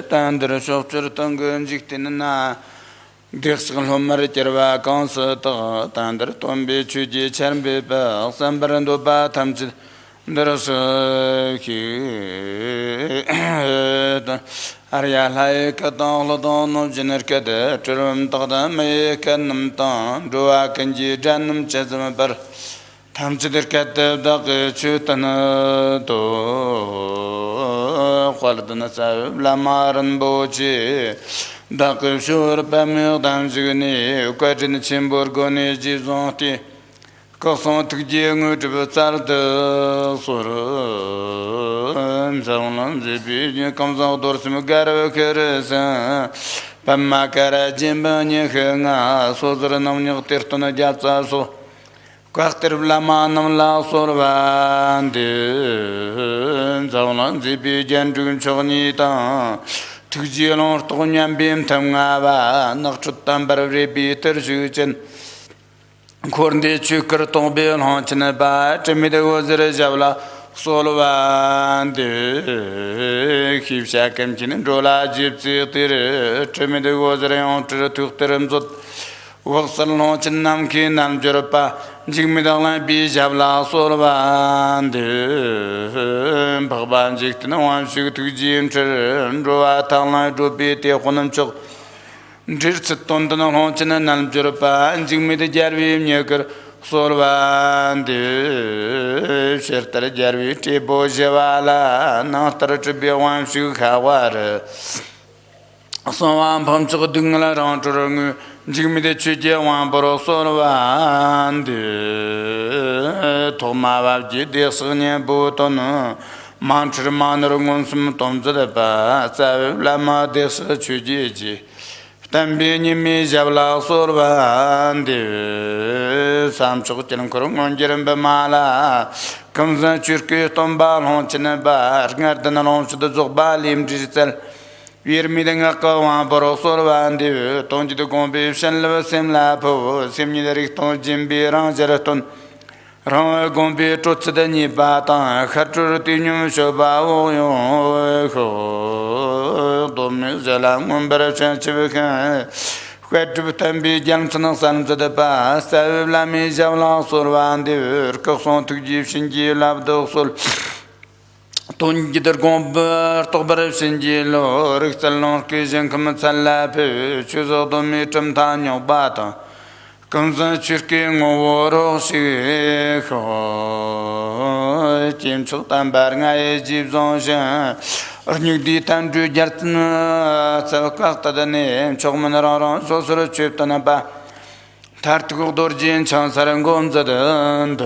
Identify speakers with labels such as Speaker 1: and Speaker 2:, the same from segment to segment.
Speaker 1: Tandra Shopcher Tongun Jictina Dixon Homer Terva Council Tandra Tombi Chuji Chermbi Sambarando Batamj there's Ariala Katon Genercade Turum Tada Makanum Ton Duakanji Janum Chesamaber Tamchidir Cat Dog Chutana to Qualdana Lamaran Bochi Dakshur Pamil Damjuni, Quatin Chimburgoni Gizonti, Cosson to Giangu to Batal de Sorum, Zalan, the Bidian comes out Dorsimugara Keresa, Pamakara Jimbanya Hanga, Sozaranam Tirtona Jatsaso. Quarter Lamanam la Sorvande, Zalan, the Bidian Chonita, Tugian Tonyam Bim Tangava, Noctutamber Repeater Juchen, Corndi Chuker Tombil Honchana, Timida was the Rejavala, Solvande, Kipshak and Chindola, Gypsy, Timida was the Reonter to Teremzot. Waxal Nonchin Namki Nam Jeropa, Jimidala Bijabla Sorvan de Baban Jictin, one shoot to Jim Roa Tala Dubiti Honamchok, Jirton Nonchin and Nam Jeropa, and Jimmy the Jarvi Maker Sorvan de Sherter Jarvi Tibo Javala, not to be one shoot Hawar. So I'm Pamchok Dungla around to Jimmy the Chija, one Borosorvan, Tomava, Sonia Boton, Mantraman Rungonsum Tom Zedapa, Lama de Chuji, Tambini Mijabla Sorvan, Sam Chokin Kurungon Jerembamala, comes a Churki Tombal Honchinabar, Garden along to the Zobalim digital. We are meeting a Kawan Borosorvan, Tonji the Gombi, Leva Sim Lapo, Similariton, Jimbi, Rangeraton, Ron Gombi, Totsadani Batan, Haturutinium Shoba, Domizela, Mumbera Chanchivica, Quetutambi, Janson, Sons of the Past, Lami Javla Sorvan, the Coson to give Shinji, Love the Soul. Tongider Gomber, Tober Singilo, Rixalon Kijan Kamasala, Chuzo Domitum Tanyo Bata, Kansan Chirking Oro Shiko, Jim Sultan Barnga, Gibson Jean, or New Ditan du Jartana, Savakata the name, Chokmanaron, Sosra Chiptanaba. Tartical Dorjin Chansarangon Zadan,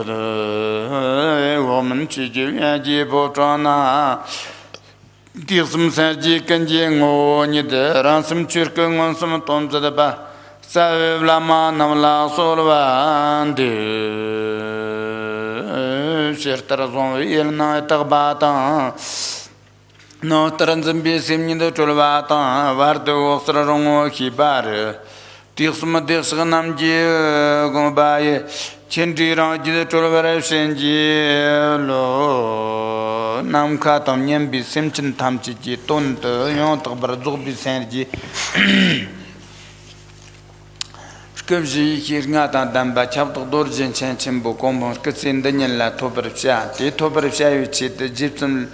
Speaker 1: woman Chiji, Botrana, Tilsum Saji Kanjing, O Nida, Ransom Chirkung on some toms of the ba, Savlama Namla Solvan, Shertarazon, Ilna Tabata, no Taranzambi Sim in the Tulvata, Vardo Osrarongo Kibar. Tirsma Dirsanam G. Gombaye, Chindiran G. Tolvera Shenji, Lo Namkatam Yambi Simpson Tamchi, Tont, Yont Brazobi Sanji Skubji, Hirgata Damba, Chapter Dorjan Chanchimbo, Combo, Katsin Daniela Tobercha, the Tobercha, the Gypsum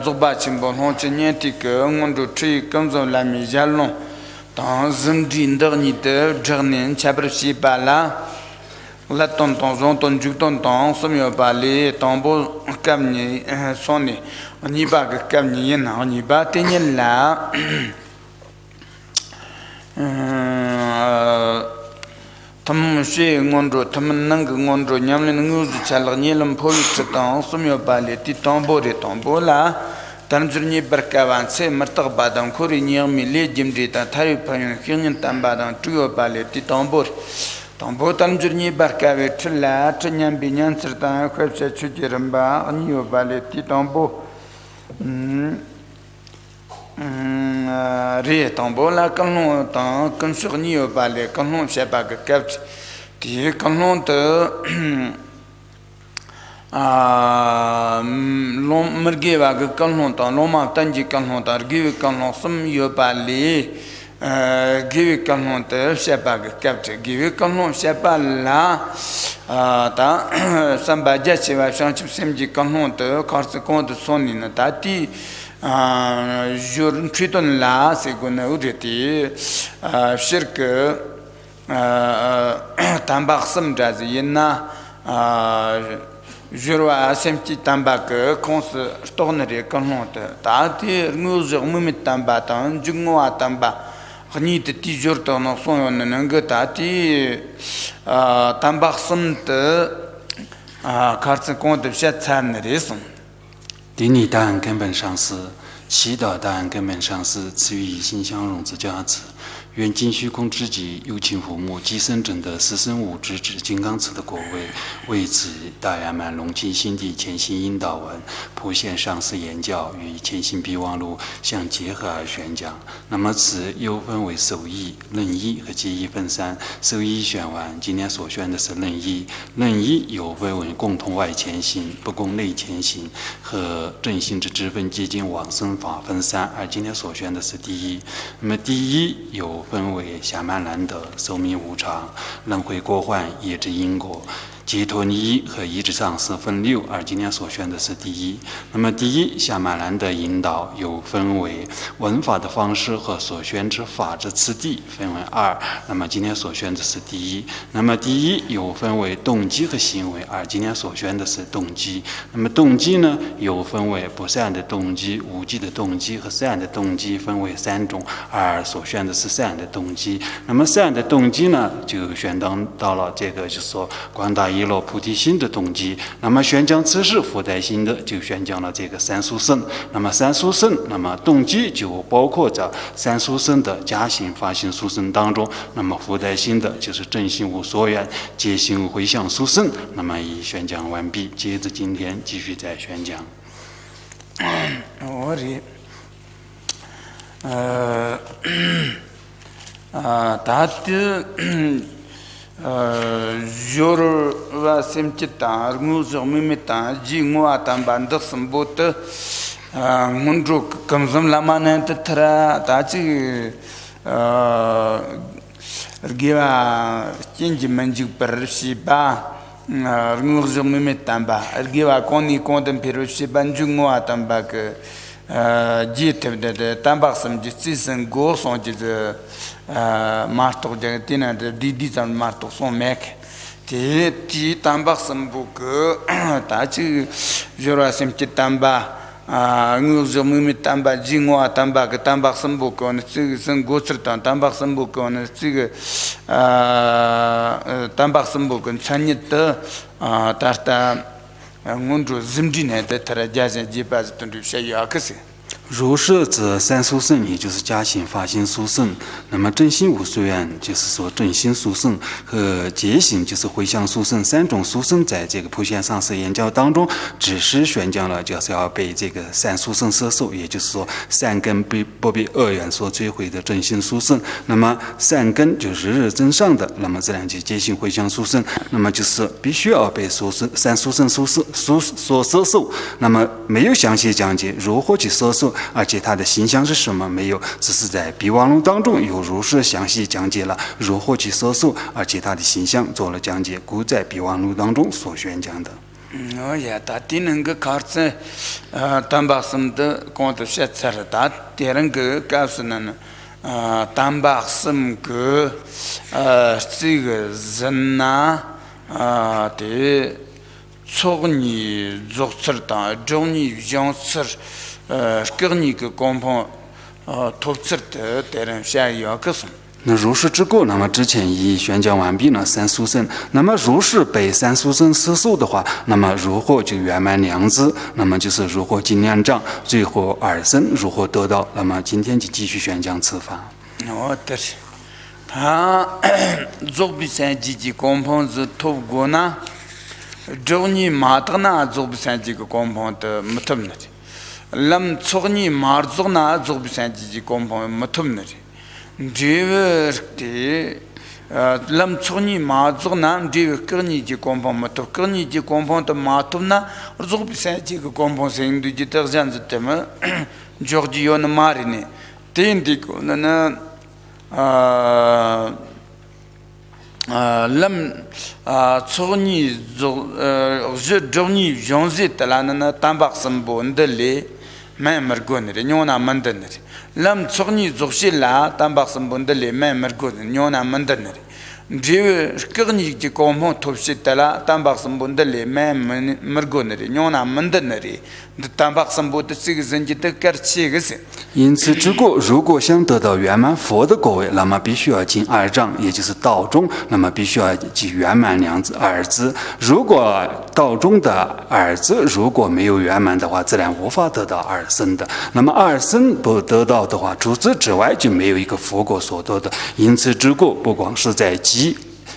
Speaker 1: Zobachimbo, Honchenetic, Mondo Tree, comes on La Mijalon. Dans un dernier journée, Chabrchi Bala, la tonton, juton, somio balé, tombeau, camni, sonné, on y va camni, on y va tenir là. Tam she ngondro, tam nang ngondro, nyamlin nguz, chalanilam policetan, somio balé, titombo de tombo là. Tanjurni Berkavan, say Marta Badam, Korean, Millie Jim Dita, Taripan, Union Tambadan, Trio Ballet, Titombor. Tombo Tanjurni Berkave, Trilla, Trinian Binyan, certain Quepsa Chujiramba, New Ballet, Titombo. Re Tombo, la Canon, Concerni Ballet, Canon Shabak, Capt, Tia Canon. long mergewa ga kalon ta loma tanji kalon ta give kalon sum yo pali give kalon ta shepa ga capture give kalon shepa la ta samba jachewa shanchi semji kalon ta karse kont sonni na ta ti jour triton la segona udeti shirk tambar sam jaz yena Jurwa semti tambak cons stornere kalonte taati nguzur mumit tamba tan jungwa tamba ni te tijur to no son nanga taati tambak samt kartsen kont shat san reson
Speaker 2: 顶礼答案根本上是祈祷答案根本上是赐予以心相融之加持。愿尽虚空之极，有情父母，寄生真的四生五之至金刚持的果位，为此大圆满隆起心地潜心引导文，普现上师言教与潜心备忘录相结合而宣讲。那么此又分为授义、任义和结义分三。授义选完，今天所选的是任义。任义又分为共同外前行、不共内前行和正心之之分接近往生法分三，而今天所选的是第一。那么第一有分为暇满难得、寿命无常、轮回过患、业之因果、解脱利益和一之上师分六，而今天所选的是第一。那么第一暇满难得引导有分为闻法的方式和所选之法之次第，分为二。那么今天所选的是第一。那么第一有分为动机和行为，而今天所选的是动机。那么动机呢，有分为不善的动机、无记的动机和善的动机，分为三种，而所选的是善的动机。那么善的动机呢，就选到了这个就是说广大一落菩提心的动机。那么宣讲此事附带心的就宣讲了这个三殊胜。那么三殊胜，那么动机就包括在三殊胜的假心、法心殊胜当中。那么附带心的就是真心无所愿、皆心回向殊胜。那么已宣讲完毕，接着今天继续再宣讲。
Speaker 1: 我的大的Jurwa semchita, Armuzur Mimita, Jingwa Tambanda Sambota, Mundruk, Kamzum Lamana Tatra, Tachi Giva Kinji Manju Pershiba, Armuzur Mimitamba, Giva Koni Kondam Perushiba, Jungwa Tambak, Jit, the Tambasam Justice and Ghost on the Marto Jagatina, the Didis and Marto son Mac. Ti Tambak Sambuk, Tachi, Jura Simchitamba, Nuzumimi Tamba, Jingwa Tambak, Tambak Sambuk on the Citizen Gosterton, Tambak Sambuk on the Sig Tambak Sambuk and Chanita Tarta Mundru Zimdin, the Tarajaz and Jipas to Shayakasi.
Speaker 2: 如是则三殊胜，也就是假心、法心殊胜。那么正心无所愿，就是说正心殊胜和结心，就是回向殊胜。三种殊胜在这个普贤上师言教当中，只是宣讲了，就是要被这个三殊胜摄受，也就是说善根不被恶缘所摧毁的正心殊胜。那么善根就是日日增上的，那么这两句结心回向殊胜，那么就是必须要被三殊胜所摄受。那么没有详细讲解如何去摄受。 而且它的形象是什么没有，只是在备忘录当中有如是详细讲解了如何去摄受，而且它的形象做了讲解，故在备忘录当中所宣讲的。
Speaker 1: 哦呀，他第那个考试，丹巴什的光头写出来，他第二个告诉呢，丹巴什个这个人呐，的从你做事的，从你讲事。 个人个公婆，投资的带人下药个什么？
Speaker 2: 那如是之过，那么之前已宣讲完毕了三殊胜。那么如是被三殊胜摄受的话，那么如何就圆满良知？那么就是如何尽量障，最后而生如何得到？那么今天就继续宣讲此法。
Speaker 1: 哦，对，他做比赛几个公婆是投过呢，做你马特那做比赛几个公婆的没投呢？ lam tsogni marzogna zogbisan ji kompon matumnari driver te lam tsoni ma zona de kerni ji kompon ma to kerni ji kompon to ma to na zo bi sa ji kompon se ndu ji ter jan ztema Giorgio na marine tendi ko na lam tsoni zo je doni jonze talana na tambak sambo ndele memar gonre nyona mandanre lam tsoni zo shila tambak sambo ndele memar gonre nyona mandanre je kerni ji kompon topsitala tambak sambo ndele memar gonre nyona mandanre的蛋白生物的这个人家的个这个是。
Speaker 2: 因此，如果想得到圆满佛的果位，那么必须要进二障，也就是道中，那么必须要进圆满两字二字。如果道中的二字如果没有圆满的话，自然无法得到二生的。那么二生不得到的话，除此之外就没有一个佛果所得的。因此，不光是在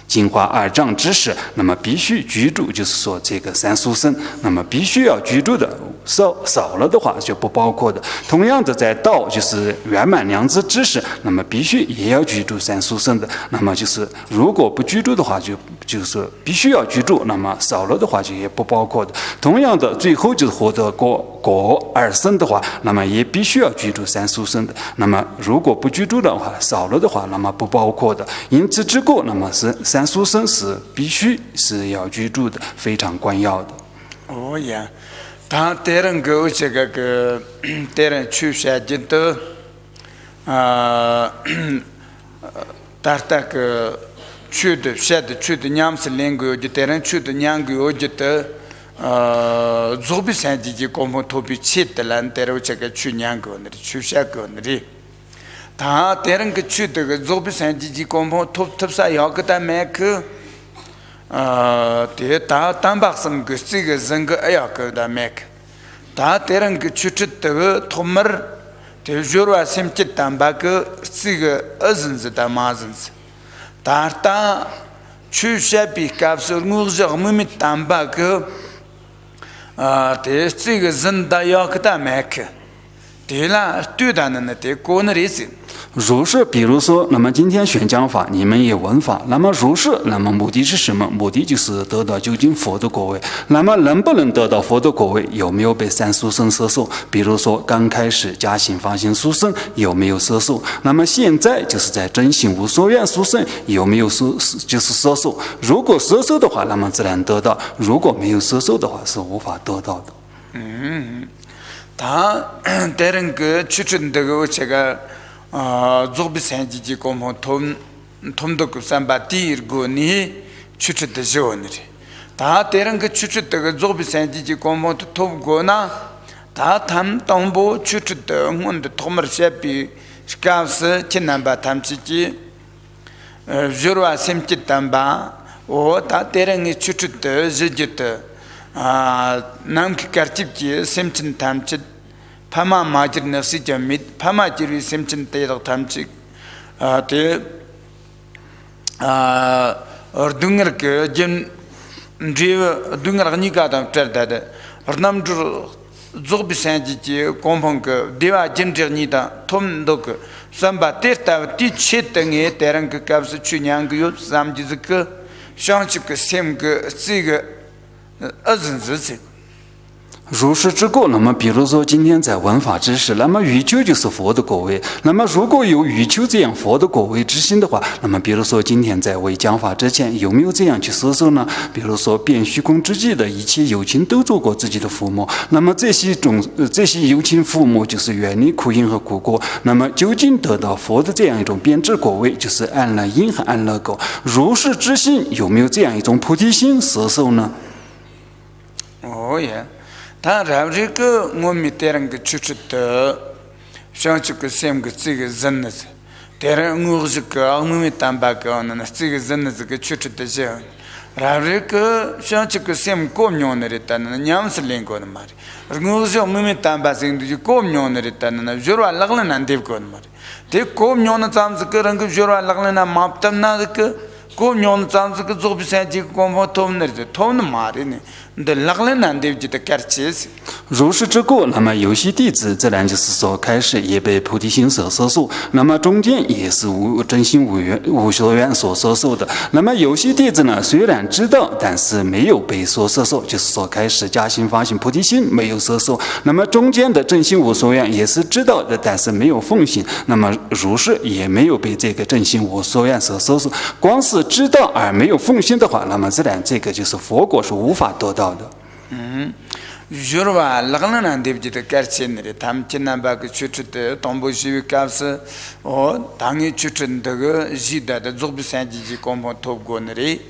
Speaker 2: 净化二障之时，那么必须居住，就是说这个三俗生，那么必须要居住的。少了的话就不包括的。同样的，在道就是圆满良知之时，那么必须也要居住三俗生的。那么就是如果不居住的话，就是必须要居住，那么少了的话就也不包括的。同样的，最后就是获得果二生的话，那么也必须要居住三俗生的。那么如果不居住的话，少了的话，那么不包括的。因此之故，那么是三俗生是必须是要居住的，非常关要的。
Speaker 1: 哦呀。他带人给这个带人去下去的他那个去的下的去的娘是两个就带人去的两个就的左边三级公共投币切的了，带人这个去两个那里去下个那里，他带人给去的个左边三级公共投啥要给他买个。de ta tambak sam ge sig zeng ge ayak da mek ta terang ge chuchit de thomar de jorwa semchit tambak sig azin da mazin ta ta chu shapi kapsur ngurjag mumit tambak de sig zin da yak da mek de la tu da na de ko na ris
Speaker 2: 如是，比如说，那么今天选讲法，你们也闻法。那么如是，那么目的是什么？目的就是得到究竟佛的果位。那么能不能得到佛的果位？有没有被三俗生摄受？比如说刚开始加行发心殊胜有没有摄受？那么现在就是在真心无所愿殊胜有没有就是摄受？如果摄受的话，那么自然得到；如果没有摄受的话，是无法得到的。
Speaker 1: 他带人个去准这个这个。做不成自己公公通的个三把第二个你去吃的时候呢，他别人个去吃这个做不成自己公公通过呢，他当不去吃的我们的同门些比刚是艰难把他们自己如果sem起单把我他别人个去吃的日子的南去搞自己sem起他们自파마 마지르 너시 점밋 파마지르 셈친 때도 탐직 때 ordungar ke jen drive dungar ni ka da terda ornam dur zog bisanji ji kompong ke dewa jen ni da tom dok samba terta ti chetenge terang ke kapsu chunyang yu samji ke shangchi ke sem ke siga azin zi
Speaker 2: 如是之过，那么比如说今天在闻法之时，那么欲求就是佛的果位。那么如果有欲求这样佛的果位之心的话，那么比如说今天在为讲法之前，有没有这样去摄受呢？比如说遍虚空之际的一切有情都做过自己的父母，那么这些有情父母就是远离苦因和苦果，那么究竟得到佛的这样一种变质果位，就是安乐因和安乐果。如是之心有没有这样一种菩提心摄受呢？
Speaker 1: 哦耶。 他然这个我们带人个出去的，像这个sem个这个人呢是，带人我这个我们单把个呢，这个人呢这个出去的时候，然这个像这个sem公牛那里的呢，娘是两个的嘛的，我这我们单把人就公牛那里的呢，就说拉了难得个嘛的，这公牛呢咱这个人个就说拉了那马不那这个。 고뇽 잔즈가 조비산지 공부 톰너지 톰는 말이네 근데 락len 안 되지的 가르치스
Speaker 2: 如是之故，那么有些弟子自然就是说开始也被菩提心所摄受，那么中间也是真心无所愿所摄受的。那么有些弟子呢，虽然知道，但是没有被所摄受，就是说开始加心发心菩提心没有摄受。那么中间的真心无所愿也是知道的，但是没有奉行。那么如是也没有被这个真心无所愿所摄受。光是知道而没有奉行的话，那么自然这个就是佛果是无法得到的。
Speaker 1: Jurwa laglan an devji de kerchenre tam chinan ba ke chuchute tombo shiwi kaps o tangi chuchun de jida de zogbi sanji ji kombo top gonre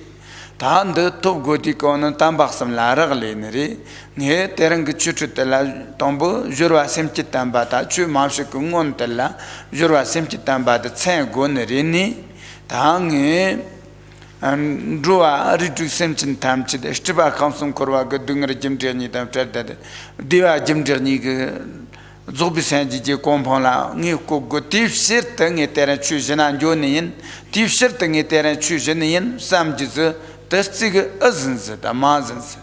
Speaker 1: tan de top goti kon tam baksam la ragle nre ne terang ke chuchute la tombo jurwa semchi tam ba ta chu mawshi kungon tella jurwa semchi tam ba de chen gonre ni tangi Rua ritu semchin tamchi de stiba kamsum korwa ga dungra jimjerni tam tadda diwa jimjerni ga zobi sanji je kompon la ngi ko go tif sirta ngi tera chu jana jonin tif sirta ngi tera chu janin samji ze tasig azinz da mazins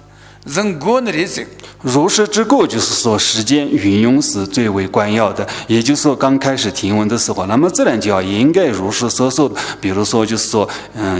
Speaker 1: zeng gon risik
Speaker 2: 如是之故，就是说时间运用是最为关要的。也就是说，刚开始听闻的时候，那么自然就要应该如是所受的。比如说，就是说，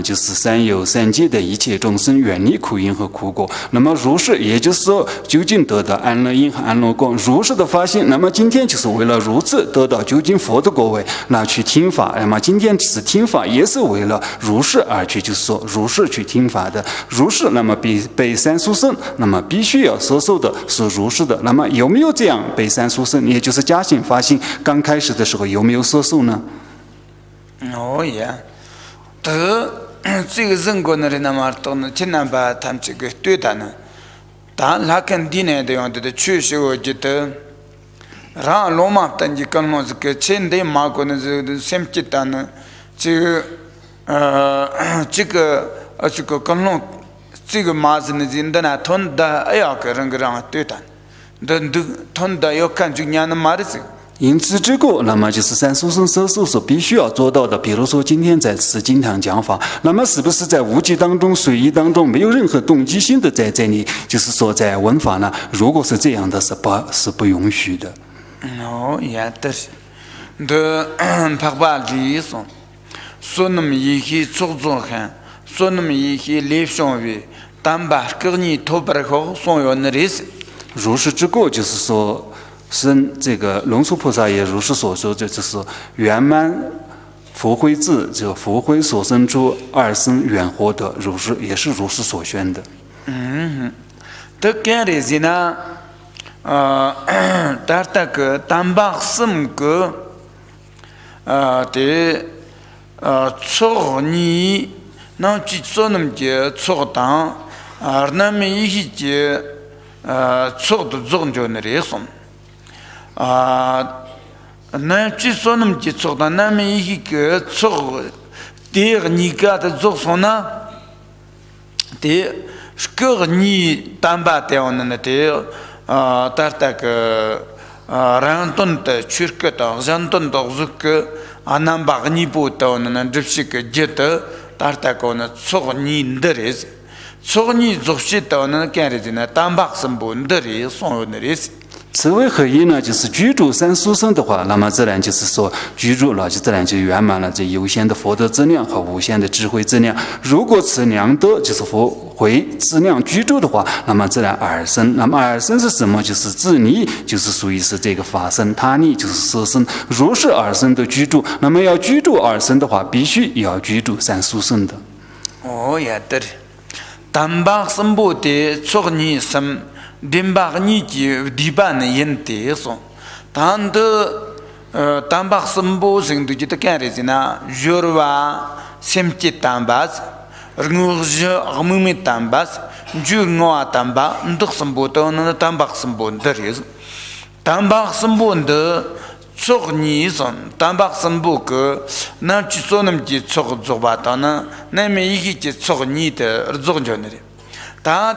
Speaker 2: 就是三有三界的一切众生远离苦因和苦果。那么如是，也就是说，究竟得到安乐因和安乐果，如是的发现。那么今天就是为了如此得到究竟佛的果位，那去听法。那么今天只是听法，也是为了如是而去，就是说如是去听法的。如是，那么被三殊胜，那么必须要所受的。是如是的，那么有没有这样被三殊胜，也就是加心发心，刚开始的时候有没有摄受呢？
Speaker 1: 哦呀，这个人国的人那么多呢，尽量把他们这个对待呢，但他跟地呢的样子的确实我觉得，让罗马等级跟我这个现代马国的这个先阶段呢，这个跟我。这个马子呢，真的呢，吞的哎呀，个人个人对的，吞的要看就伢那马的这。
Speaker 2: 因此之故，那么就是三殊胜摄受所必须要做到的。比如说，今天在此经堂讲法，那么是不是在无记当中、随意当中，没有任何动机性的在这里，就是说在闻法呢？如果是这样的，是不允许的。
Speaker 1: 哦，也对，的拍巴里说，说那么一些做做看，说那么一些立上位。但把个你头白后所有的意思，
Speaker 2: 如是之故，就是说，生这个龙树菩萨也如是所说，就是圆满佛慧智，就佛慧所生出二生圆活的，如是也是如是所宣的。
Speaker 1: 这个的是呢，但那个但把什个的错你那去做那么些错当。那么一些错的种就那里送那据说那么些错的，那么一个错的你个的做什呢？的个你担保掉那的但那个人顿的去个的人顿的这个那把你不到那这是个觉得但那个那错你的人。所以做些到那干的呢，单把什么的人送的人。
Speaker 2: 此为何意呢？就是居住三殊胜的话，那么自然就是说居住了，就自然就圆满了这有限的佛德质量和无限的智慧质量。如果此两德就是佛慧质量居住的话，那么自然二生。那么二生是什么？就是自利，就是属于是这个法身；他利就是色身。如是二生的居住，那么要居住二生的话，必须要居住三殊胜的。
Speaker 1: 哦，也对。单把什么的错你什，单把你就地板的人的说，但的单把什么人都觉得干的是呢，热哇，sem起单把子，我热我们没单把子，就我单把，你都什么的那单把什么的人，单把什么的。错你说，但把什么个，那就说那么几错做吧，当然那么一个错你的做着呢的，但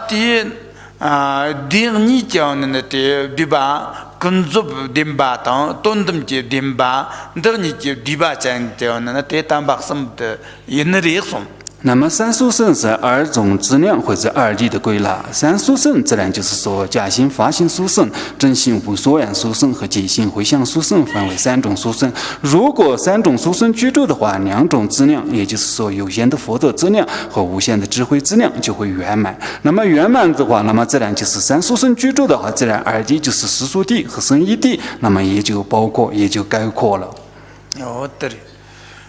Speaker 1: 第你讲的对吧？工作对吧？当东东就对吧？等你就对吧？讲的那对但把什么的，也那里说。
Speaker 2: 那么三速圣是二种质量或者二谛的归纳。三速圣自然就是说假性、法性速圣、真性无所缘速圣和即性回向速圣分为三种速圣。如果三种速圣居住的话，两种质量，也就是说有限的福德质量和无限的智慧质量就会圆满。那么圆满的话，那么自然就是三速圣居住的话，自然二谛就是世俗谛和生一谛，那么也就包括也就概括了。
Speaker 1: 哦，对。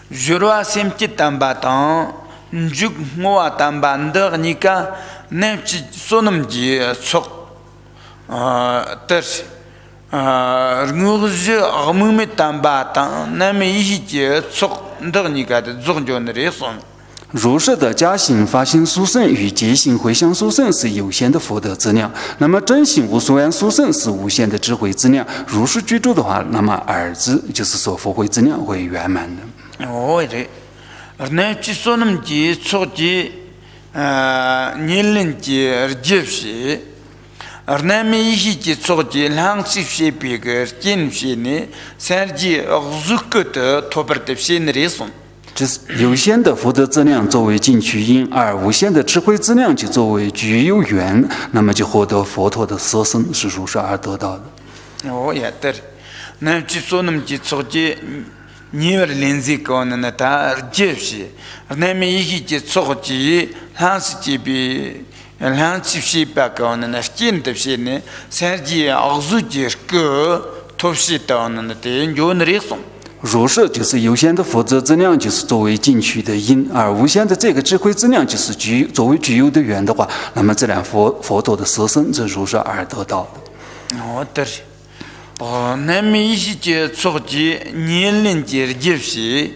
Speaker 1: 如果先去当巴当。如我当班的你看，那只说那么几错，但是，我是我们没当班当，那么一些错的你看的总就那里说。
Speaker 2: 如是的假性、法性殊胜与即性回向殊胜是有限的福德质量，那么真性无所缘殊胜是无限的智慧质量。如是居住的话，那么二字就是说福慧质量会圆满的。
Speaker 1: 哦，对。那只说那么几错几，年龄几就是那么一些错几，两十些别个进些呢，三几如果的托本的些那里送。
Speaker 2: 这是有限的福德质量作为进取因，而无限的智慧质量就作为具有缘，那么就获得佛陀的色身是如是而得到的。
Speaker 1: 哦，也对。那只说那么几错几。你儿连这个呢？他就是，那么一些错记，还是这边，还是些别个呢？真的是呢，三季二十几个都是到呢的，有那里送。
Speaker 2: 如是就是有限的福德质量，就是作为进取的因；而无限的这个智慧质量，就是作为具有的缘的话，那么自然佛陀的色身是如是而得到的。
Speaker 1: 哦，对。哦，那么一些错记年龄节就是，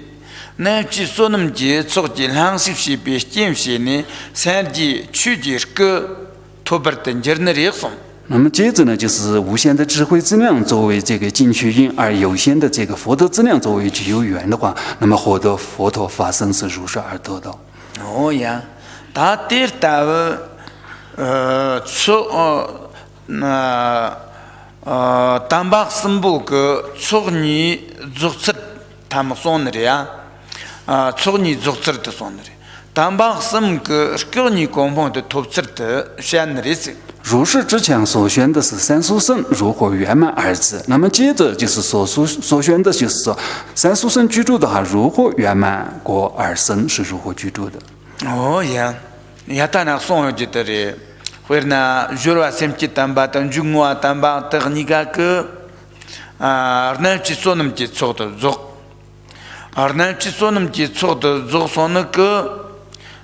Speaker 1: 那只说那么些错记两十些别见些呢，三季去几个托本等级那里送。
Speaker 2: 那么接着呢，就是无限的智慧质量作为这个进取因，而有限的这个福德质量作为具有缘的话，那么获得佛陀法身是如是而得到。
Speaker 1: 哦呀，他得到错当把生不个错你做事，他们说的呀，错你做事的说的，当把生个个你公方的做事的选的是。
Speaker 2: 如是之前所选的是三殊胜如何圆满二字，那么接着就是所选的就是说三殊胜居住的话如何圆满过二生是如何居住的。
Speaker 1: 哦呀，也当然送去的嘞。或者呢，如果先去当把当中国当把的你个个，那去说那么几错的做，那去说那么几错的做说那个，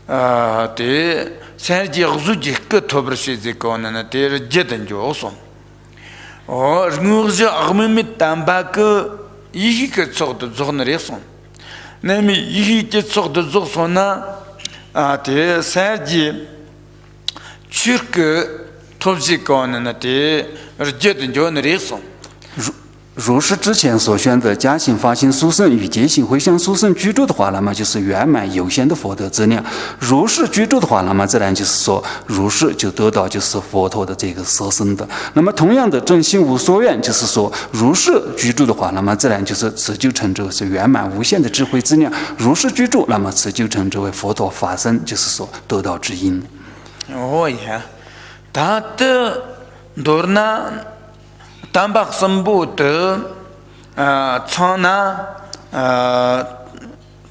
Speaker 1: 的三几二几个特别是这个呢，的阶段就说，我是我们没当把个一个错的做那里说，那么一个错的做说呢，的三几。去个同时讲呢，的决定就那里送。
Speaker 2: 如是之前所选的假性、法性殊胜与即性回向殊胜居住的话，那么就是圆满有限的福德质量。如是居住的话，那么自然就是说，如是就得到就是佛陀的这个色身的。那么同样的真心无所愿，就是说如是居住的话，那么自然就是持久成就是圆满无限的智慧质量。如是居住，那么持久成就为佛陀法身，就是说得到之因。
Speaker 1: 哦呀，他的多呢。当把生不得，常拿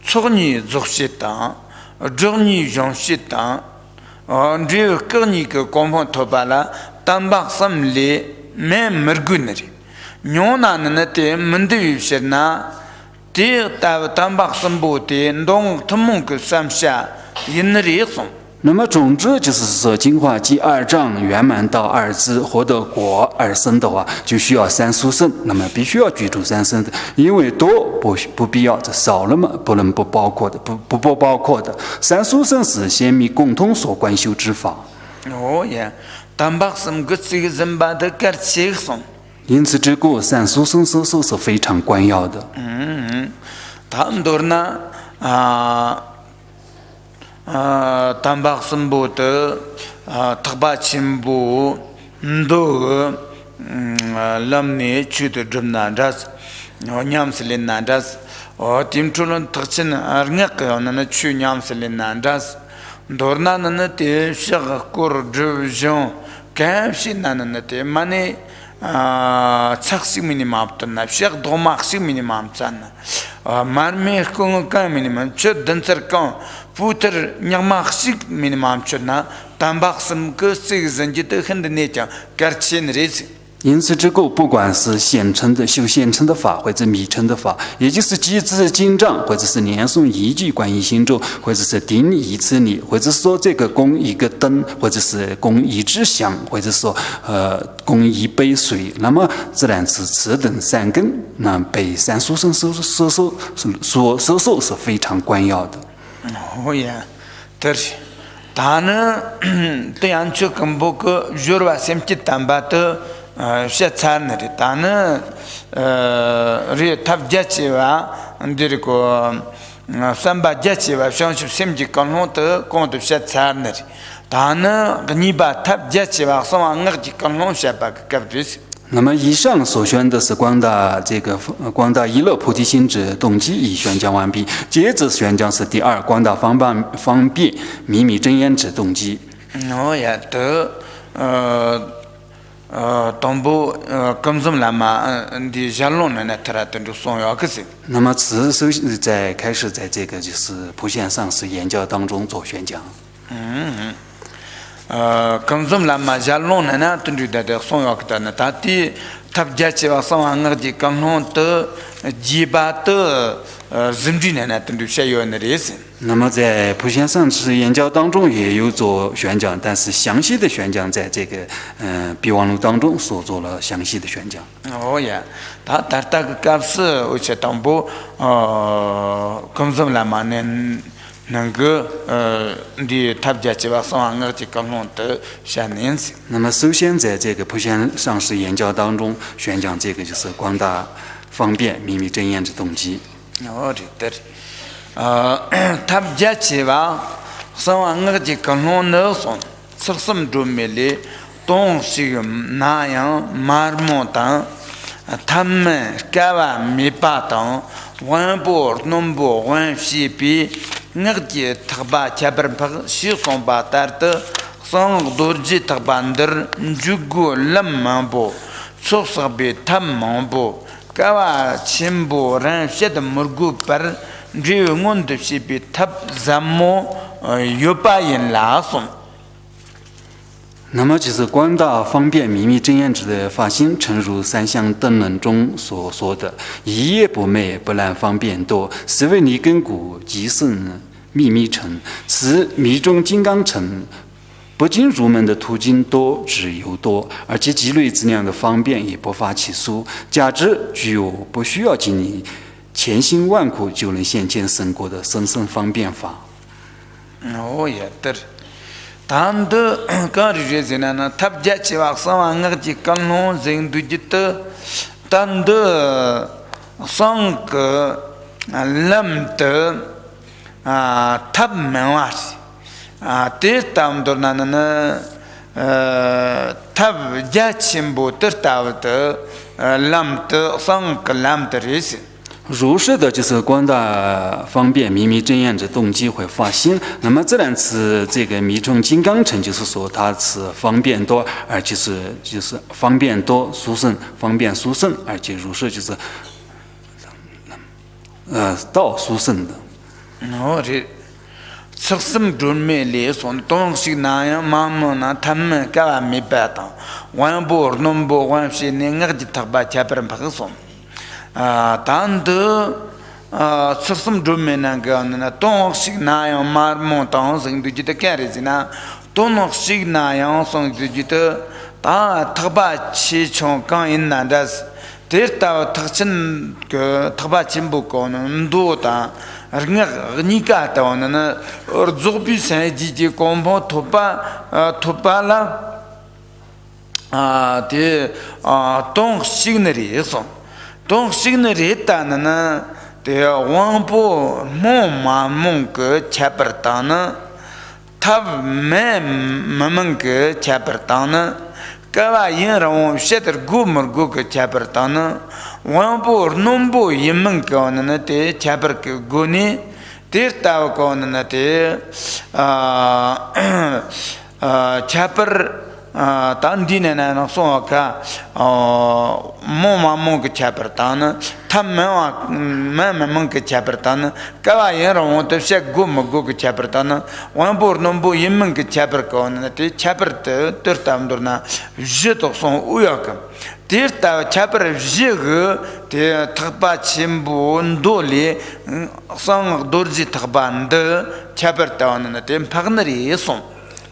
Speaker 1: 错你做些当，做你用些当，只有个你个官方头发了，当把生里没没个那里，牛那那的门的有些那，的当把生不得，弄他们个上下因那里送。
Speaker 2: 那么总之就是说，净化即二障圆满到二智获得果二生的话，就需要三殊胜。那么必须要居住三生的，因为多不必要，这少了嘛不能不包括的，不包括的。三殊胜是先密共同所观修之法。
Speaker 1: 哦呀，当把什个这个人把的改写上。
Speaker 2: 因此，这个三殊胜摄受是非常关要的。
Speaker 1: 他们多呢当把生不得特把亲不都lâm này去的这难着，我娘是连难着， 팀출은 특진 arngaqyonana chu nyamsilin das dornanana te shaqur drivjon kamshinanana te mani tsaksi minimaptana shaq domaksi minimamtsana marme kung ka minimam chud dansar kan puter nyamaksi minimamchuna tambaqsim ke sig zanjit khand necha karchin rezi
Speaker 2: 因此，之后不管是现成的修现成的法，或者密成的法，也就是集资经藏，或者是念诵一句观音心咒，或者是顶一次礼，或者是说这个供一个灯，或者是供一支香，或者说供一杯水，那么自然是此等三根，那被三书生收受是非常关要的。
Speaker 1: 哦呀，对。다는 또양초 금보고 주르와 샘치 담바도 샤찬리 다는 리 탑자치와 안디르고 삼바자치와 션십 샘지 건호도 공도 샤찬리 다는 니바 탑자치와 성앙르지 건호 샤바 갑디스
Speaker 2: 那么以上所宣的是广大一乐菩提心指动机已宣讲完毕，接着宣讲是第二广大方便秘密真言指动机。
Speaker 1: 哦呀，东部跟踪了嘛，的下龙呢，他那都送药可是。
Speaker 2: 那么此首在开始在这个就是普贤上师言教当中做宣讲。
Speaker 1: 跟踪了嘛，下龙呢，都是在送药的呢，他的他家去往送安个的跟龙的几把的人质呢，都是下药的意思。
Speaker 2: 那么在普贤上师言教当中也有做宣讲，但是详细的宣讲在这个备忘录当中所做了详细的宣讲。
Speaker 1: 哦呀，他个告示我且东部跟踪了嘛呢。能够的他家去往上我去讲弄的下年纪。
Speaker 2: 那么首先在这个普贤上师言教当中宣讲这个就是广大方便秘密真言之动机。
Speaker 1: 哦，对的。他家去往上我去讲弄的son，出什准备的东西那样马木当，他们干完没把当，完不弄不完西比。ngakje thaba chabar phag shi som ba tar ta song dorji thabandir jugu lam mambo sosabe tham mambo kawa chimbo ran shed murgu par riu ngon de shi bi thab zammo yopa yin la som
Speaker 2: 那么就是广大方便秘密真言指的发心，诚如三相灯论中所说的，一叶不昧，不然方便多，是为你根骨即胜秘密成，此密中金刚成。不经入门的途径多之又多，而且积累质量的方便也不乏其数，价值具有不需要经历千辛万苦就能现前生果的生生方便法。
Speaker 1: 哦也对。当的刚日子呢，他家去往上我去刚弄人对的，当的上个lâm的他们话这当的呢他家亲不得到的lâm的上个lâm的意思。
Speaker 2: 如是的，就是广大方便秘密真言之动机会发心。那么自然是这个密宗金刚乘，就是说它是方便多，而且就是方便多殊胜，方便殊胜，而且如是就是道殊胜的。
Speaker 1: 哦，这出生准备来说，东西那样妈妈那他们干嘛没办到？完不弄不完是那个的他把家别人拍送。但的出生准备那个那东西那样妈妈当时就觉得干的是那东西那样说就觉得他把起床刚一难的是，这到他真个他把进步高呢多的。你看到那左边三几的光盘突破了的东西那里说。东西那里单的呢，的王婆梦个切不当呢，他们个切不当呢， kawa yin rong shetar gu mur gu ke chapar tana wangpo nombo yimeng ka wana te chapar ke gu ni tir tawa ka wana te chapar tan dine na na so ka mo ma mo ke chapar tan tham ma ma ke chapar tan kawa yin rong te she gu mo gu ke chapar tan wan bor nom bo yim ke chapar ko na te chapar te ter tam dor na je to son u ya ka ter ta chapar je ge te thpa chim bu ndo le sang dor ji thba nde chapar ta na te phag na ri son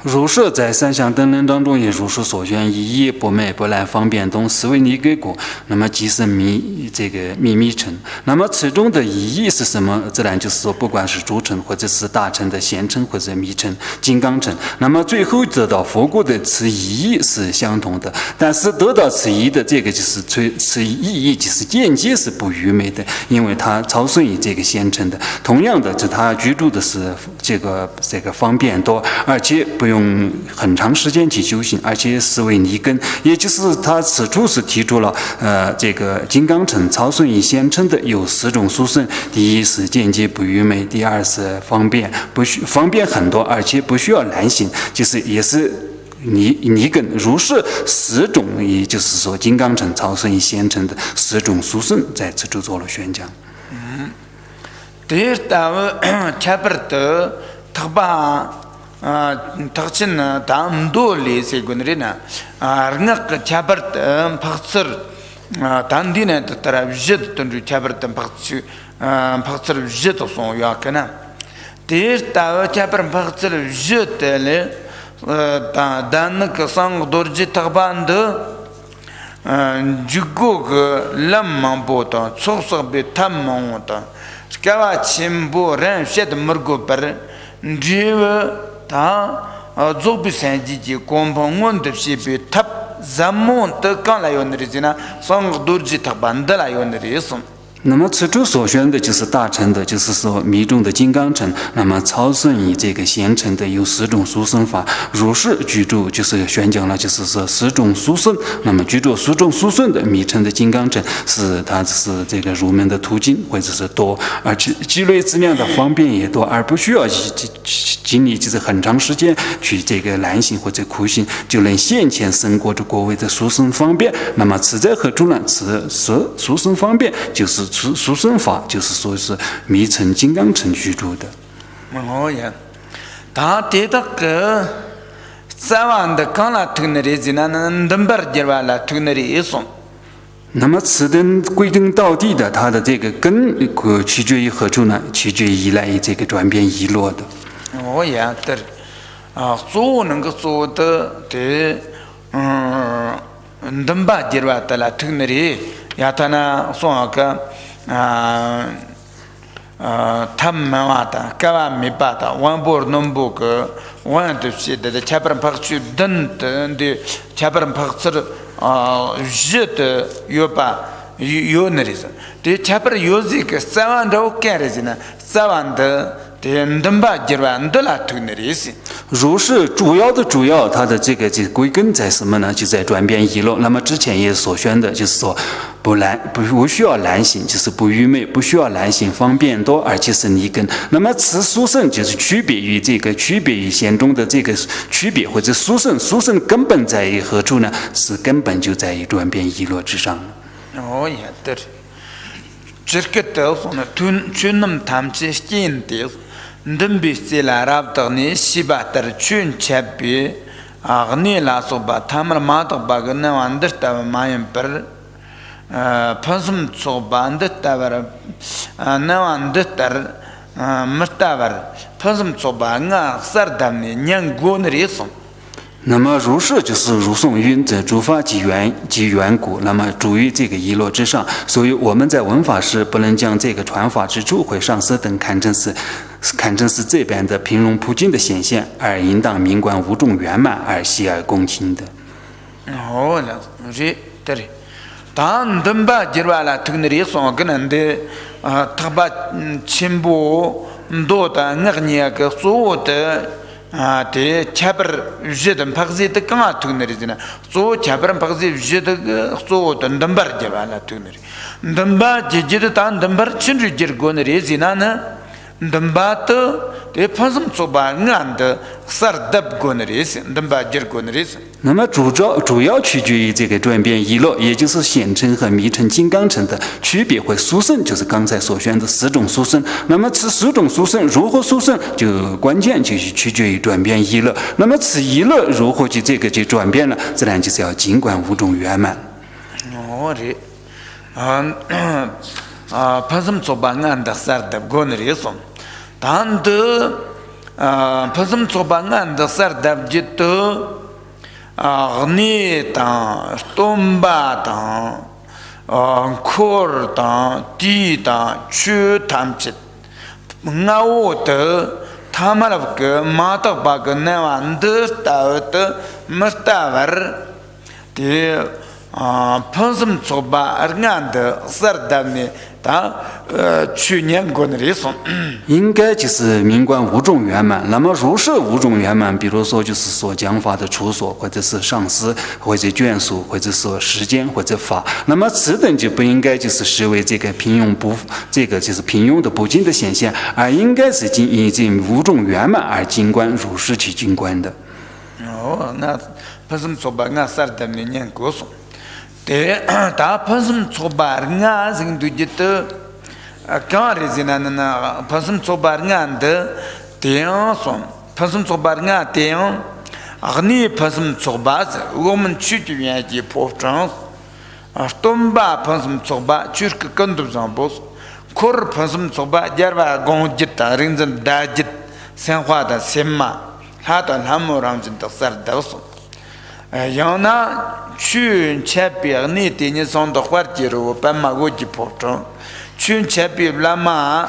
Speaker 2: 如是在三项灯人当中，也如是所愿，一意不昧不赖方便动，思维离给果。那么即是秘密尘。那么此中的一意是什么？自然就是说，不管是诸尘，或者是大乘的贤乘，或者密乘、金刚乘，那么最后得到佛果的此一意是相同的。但是得到此一的这个就是此意义，就是间接是不愚昧的，因为它超顺于这个贤乘的。同样的，它居住的是这个方便多，而且不用很长时间去修行，而且思维离根，也就是他此处是提出了这个金刚乘超顺于贤乘的有4种殊胜。第一是间接不愚昧，第二是方便很多，而且不需要难行，就是也是离根。如是4种，也就是说金刚乘超顺于贤乘的4种殊胜，在此处做了宣讲。
Speaker 1: 第二道恰不得特巴。takchin ta mdo li se gunri na rngak chabar paksir tandi na tara vijit tunju chabar paksir vijit son yakana tir ta chabar paksir vijit le dan ka sang dorji tagband jugog lam mambota tsoksa be tam mangota kawa chimbo ran shed murgo par jiwa 다 조비 산지지 공방원 답시비 탑 잠몬 떡간라요느리지나 성도르지 탑반달라요느리스
Speaker 2: 那么此处所宣的就是大乘的，就是说密众的金刚乘，那么超顺于这个贤乘的有4种殊胜法。如是居住就是宣讲了，就是说4种殊胜。那么居住4种殊胜的密乘的金刚乘，它是这个入门的途径或者是多，而且积累资量的方便也多，而不需要经历就是很长时间去这个难行或者苦行，就能现前生活着国位的殊胜方便。那么此在何处呢？此殊胜方便就是殊胜法，就是说是密乘金刚乘居住的。
Speaker 1: 哦呀，他提到个三万的康拉图那里是那登巴尔完了图那里一送。
Speaker 2: 那么此等归根到底的，它的这个根取决于何处呢？取决于依赖于这个转变遗落的。
Speaker 1: 哦呀，对，做能够做的登巴尔完了图那里，呀，他那送个。탐마와다 까와미바다 원보르놈보그 원듯시데 차브람 박추 던데 차브람 박스르 쯧 요바 요너리스 데 차브르 요지크 사완도 깨르지나 사완데
Speaker 2: 如是主要，它的这个归根在什么呢？就在转变遗漏。那么之前也所宣的，就是说不需要难行，就是不愚昧，不需要难行，方便多，而且是离根。那么此殊胜就是区别于贤中的这个区别，或者殊胜根本在于何处呢？是根本就在于转变遗漏之上。
Speaker 1: 哦呀，对。这个都说呢，tunum tamchi stinti ndembi sila rabtani sibatar chun chabi agni la soba tamar matak bagna wanderta mayan per pasum soba andetta var na wandetar mertavar pasum soba nga sardamni nyang gonriso
Speaker 2: 那么如是就是如颂云则诸法即缘故，那么主于这个一落之上，所以我们在闻法时不能将这个传法之处或上师等看成是这边的平庸普尽的显现，而应当明观无众圆满而喜而恭听的。
Speaker 1: 哦，那是对。当等把吉瓦拉听的里说个人的他把全部多的那个个所有的대 차버 유제든 박제의 강아 투너리지나 소 차버는 박제 유제의 소 던덤버 제발라 투너리 던바 제제의 단 던버 친르 지르고너리 지나나 던바트 대 판섬 소바는데 서답 고너리스 던바 지르고너리스
Speaker 2: 那么主要取决于这个转变一乐，也就是显成和密成金刚乘的区别或殊胜，就是刚才所选的4种殊胜。那么此4种殊胜如何殊胜，就关键就是取决于转变一乐。那么此一乐如何去就转变了，自然就是要尽观5种圆满。
Speaker 1: 哦，这판섬 소방안다 서답 고너리스 단도 판섬 소방안다 서답 지도 agni-ta, stomba-ta, kor-ta, ti-ta, chu-tam-chit, nga-wo-ta, tamarab-ka, matak-ba-ka, na-wa-nda-sta-wa-ta, ma-sta-war, ti, pansam-tso-ba, ar-nga-da, sar-dab-ni,
Speaker 2: 应该就是明观5种圆满。那么如是5种圆满，比如说就是说讲法的处所，或者是上师，或者眷属，或者说时间，或者法。那么此等就不应该就是视为这个平庸就是平庸的不净的显现，而应该是以这5种圆满而经观，如是去经观的。
Speaker 1: 哦，那不是说把俺啥的明年过送。대 다 판섬 초바르가 생두지도 가리지나나 판섬 초바르가인데 대양선 판섬 초바르가 대양 아니 판섬 초바즈 우먼 취주야지 포트ран스 아톰바 판섬 초바 추르크 컨두잔보스 코르 판섬 초바 자르바 공짓다 린전 다짓 생화다 셈마 하던 함모람진 덕살다스 yana chun chapi ni tini son de kwartiro pa magoji poto chun chapi lama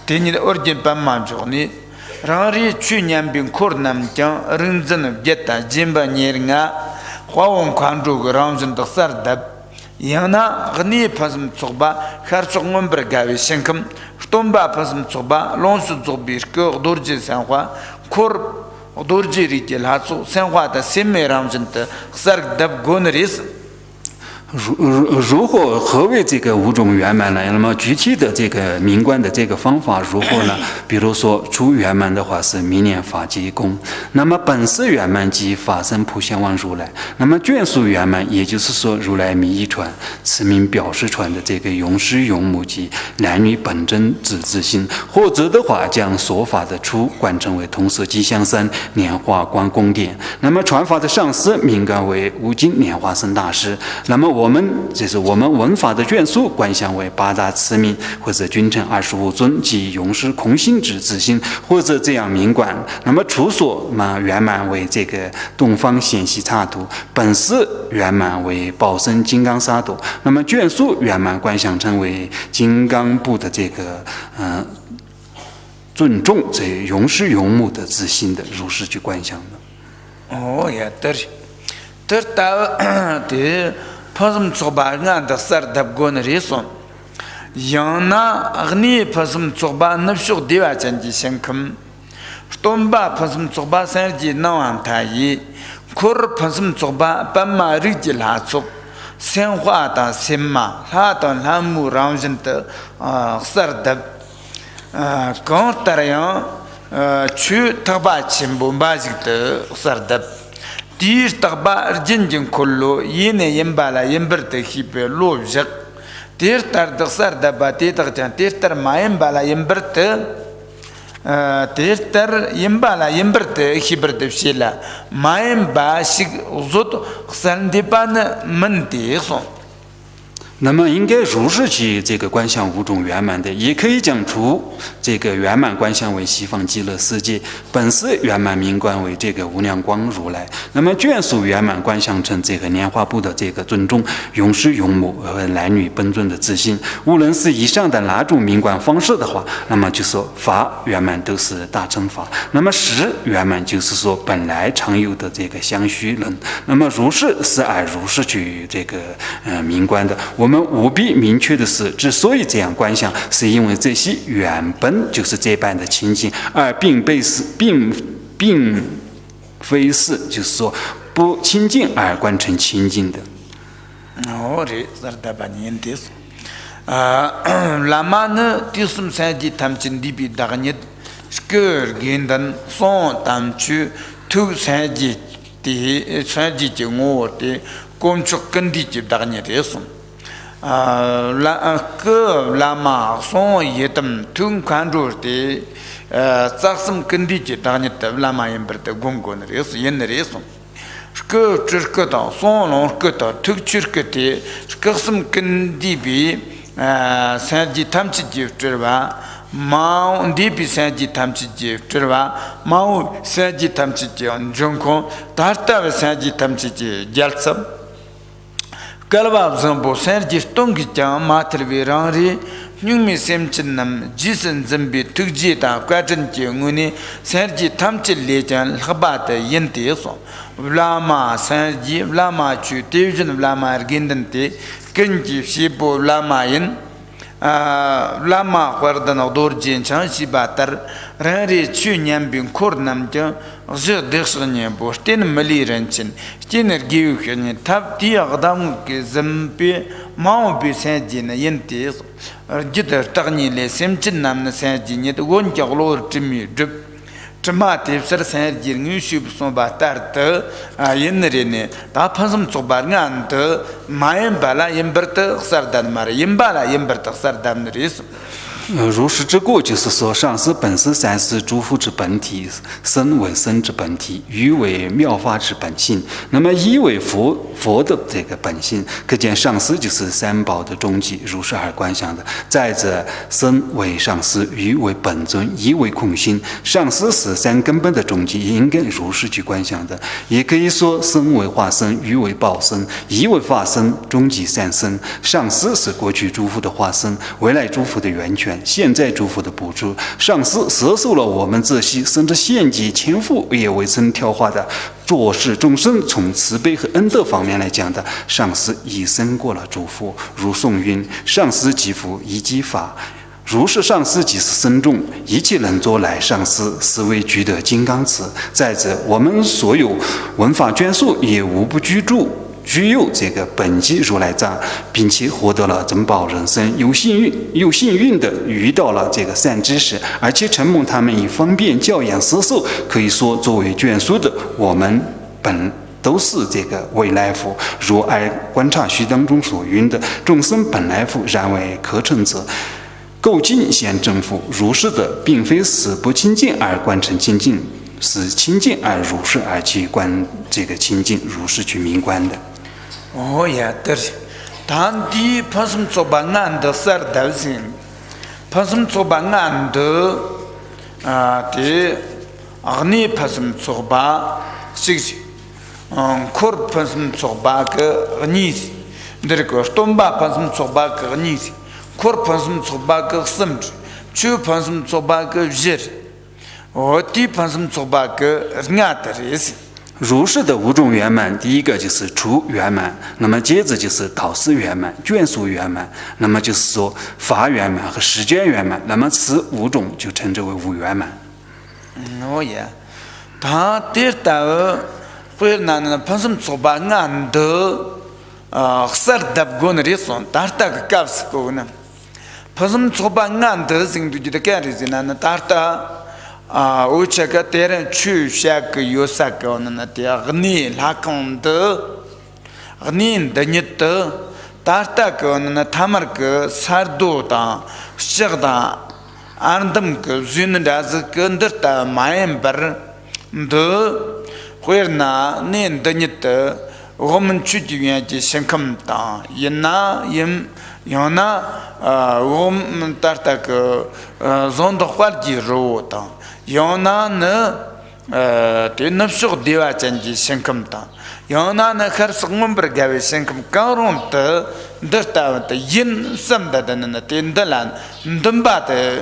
Speaker 1: tini origin pa manjoni rari chun yambin kornam jang rinzan jetta jimba nyeringa khawon kwandu granzin de sardab yana gni pasm tsoba khar tsongom bergawi shinkam tomba pasm tsoba lonsu zobir ko dorji sanwa kor dorjiri tel hatsu senhwa da semeram jinte sarg dab goneris
Speaker 2: 如何为这个5种圆满呢？那么具体的这个明观的这个方法如何呢？比如说初圆满的话是明念法界功，那么本色圆满即法身普贤王如来，那么眷属圆满也就是说如来密一传，此名表示传的这个永师永母及男女本真自自心，或者的话将说法的初观称为同色吉祥三莲花观宫殿，那么传法的上师名观为无尽莲花生大师，那么我们文法的眷属观想为八大慈名，或者君臣25尊及永世空性之自心，或者这样名观。那么处所嘛圆满为这个东方显系刹土，本事圆满为宝生金刚刹土，那么眷属圆满观想成为金刚部的这个尊重这永世永母的自心的如是去观想的。
Speaker 1: 哦呀，对到的。pasum tsoba nga da sar dab gon reson yana agni pasum tsoba nabshuk dewa chanji shankam tomba pasum tsoba sanji nawan tayi kur pasum tsoba pamma rijil hatsuk senhwa da semma hatan hamu ramjanta sar dab kan tarayan chu taba chimbo bajik da sar dab dir tagba jinjin kullu yine yembala yemberte hipe lobjak dir tar daksar dabati tagjan dir tar mayembala yemberte dir tar yembala yemberte hiberte shila mayemba shig zut sandipan menti son
Speaker 2: 那么应该如是去这个观想5种圆满的，也可以讲出这个圆满观想为西方极乐世界，本事圆满明观为这个无量光如来。那么眷属圆满观想成这个莲花部的这个尊重永世永母和男女本尊的自信。无论是以上的哪种明观方式的话，那么就说法圆满都是大乘法，那么实圆满就是说本来常有的这个相续论。那么如是是而如是去这个明观的。我们们务必明确的是，之所以这样观想，是因为这些原本就是这般的清净，而并非是就是说不清净而观成清净的。
Speaker 1: 拉玛呢，第三季他们真的比大年，个人的双他去头三季就我的工作跟的就大年的送。拉玛双也等头看着的扎什跟的就大年的拉玛也不得公公的也是也那也送。个这个到双龙个到头去个的个什么跟的比。三季他们去接知吧？毛地比三季他们去接知吧？毛三季他们去接，中空，大大三季他们去接，加什？格拉巴上波三季东吉江马特维让里，你们先进那么几身准备突击的，关键节我呢三季他们去来讲，很把的引导上，拉玛三季拉玛去对阵拉玛跟的的。根据西部拉玛因，拉玛或者那多见长西巴特，人类去年并可能讲，这10年不，真没理人情，真的给有些人，他第二个他们给人比毛比三级呢，因地，记得当年来深圳那么三级，你都问角落这么这。这嘛的是三级女婿不算吧，但是因那人呢，他怕什么做吧？俺的马人巴拉因不得撒旦嘛，因巴拉因不得撒旦的意思。
Speaker 2: 如是之故，就是说，上师本是三世诸佛之本体，身为身之本体，语为妙法之本性。那么一为佛的这个本性，可见上师就是三宝的终极，如是而观想的。再者，身为上师，语为本尊，一为空性。上师是三根本的终极，应该如是去观想的。也可以说，身为化身，语为报身，一为化身，终极三身。上师是过去诸佛的化身，未来诸佛的源泉。现在诸佛的补助，上师摄受了我们这些甚至献祭前夫也未曾挑化的做事众生，从慈悲和恩德方面来讲的，上师已胜过了诸佛。如颂云：上师即佛，一即法。如是上师即是身众，一切能作来上师，是为具得金刚持。再者，我们所有文法卷数也无不具有这个本机如来藏，并且获得了珍宝人生，有幸运的遇到了这个善知识，而且承蒙他们以方便教养摄受，可以说作为眷属的我们本都是这个未来佛。如按观察序当中所云的，众生本来佛，然为可成者。构净现正佛，如是的，并非是不清净而观成清净，是清净而如是而去观这个清净，如是去明观的。
Speaker 1: 哦呀，对，当地怕什么做把俺的事儿都行，怕什么做把俺的的你怕什么做把事情，可怕什么做把个你，这个东巴怕什么做把个你，可怕什么做把个什么，就怕什么做把个热，地怕什么做把个俺的意思。
Speaker 2: 如是的五种圆满，第一个就是初圆满，那么接着就是导师圆满、眷属圆满，那么就是说法圆满和时间圆满，那么此五种就称之为五圆满。
Speaker 1: 哦呀，他第二会那怕什么做把俺的事达过那里算，他个搞死过呢，怕什么做把俺的สิ่都觉得干的是那他我这个别人去下个有啥个那的，你拉康的，你的你的，但个那他们个啥多的，晓得，俺们个人家是跟着的买本的，或者那你的你的，我们去的原籍先看到，有那我们打个人的话题肉的。有那呢，对那时候对外经济先看到，有那呢，开始我们不干为先看，刚容的，到因什么的那对的啦，把的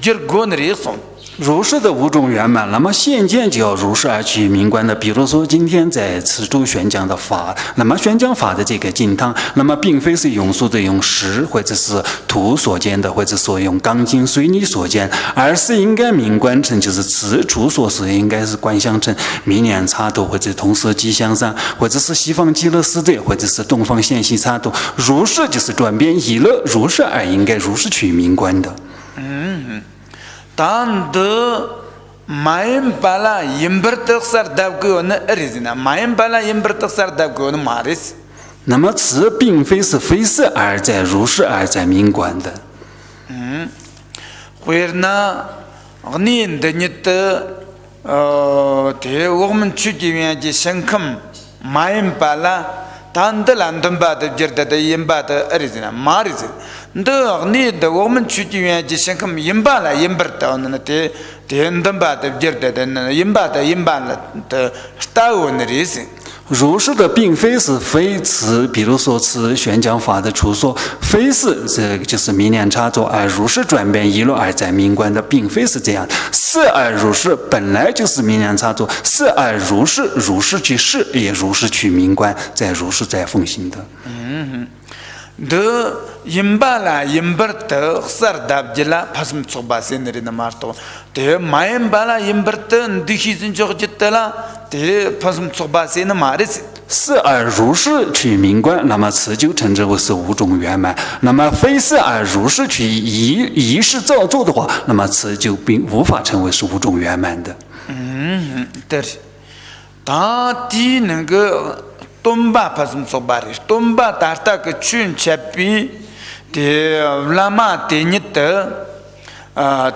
Speaker 1: 就过那里送，
Speaker 2: 如是的五种圆满，那么现见就要如是而取名观的。比如说今天在此处宣讲的法，那么宣讲法的这个经堂，那么并非是庸俗的用石或者是土所见的，或者说用钢筋水泥所见，而是应该名观成就是此处所示，应该是观想成明年插头，或者同时吉祥山，或者是西方极乐世界，或者是东方显西插头。如是就是转变意乐，如是而应该如是取名观的。
Speaker 1: 但得main bala yimbertak sardabgo na erizina main bala yimbertak sardabgo na maris。
Speaker 2: 那么此并非是非是而在，如是而在名观的。
Speaker 1: 回那你的你的对我们去这边的深坑main bala。但的兰登巴的觉得的银巴的儿子呢，马儿子，那你的我们去这边就想看银巴了，银巴的那的兰登巴的觉得的那银巴了的大我那意思。
Speaker 2: 如是的并非是非此，比如说此宣讲法的处所，非是这就是明年插座，而如是转变一路而在名观的，并非是这样。是而如是本来就是明年插座，是而如是，如是去是，也如是去名观，在如是在奉行的。
Speaker 1: 的银巴啦，银巴的sardab jela pasm coba sendiri namarto，的main bala银巴的你去真就觉得啦，的pasm coba sen maris。
Speaker 2: 是而如是取名观，那么此就称之为是五种圆满。那么非是而如是取一是照做的话，那么此就并无法成为是五种圆满的。
Speaker 1: 对，他的那个。Tomba pasum sobari, tomba tarta ke chun chapi te lama te nyita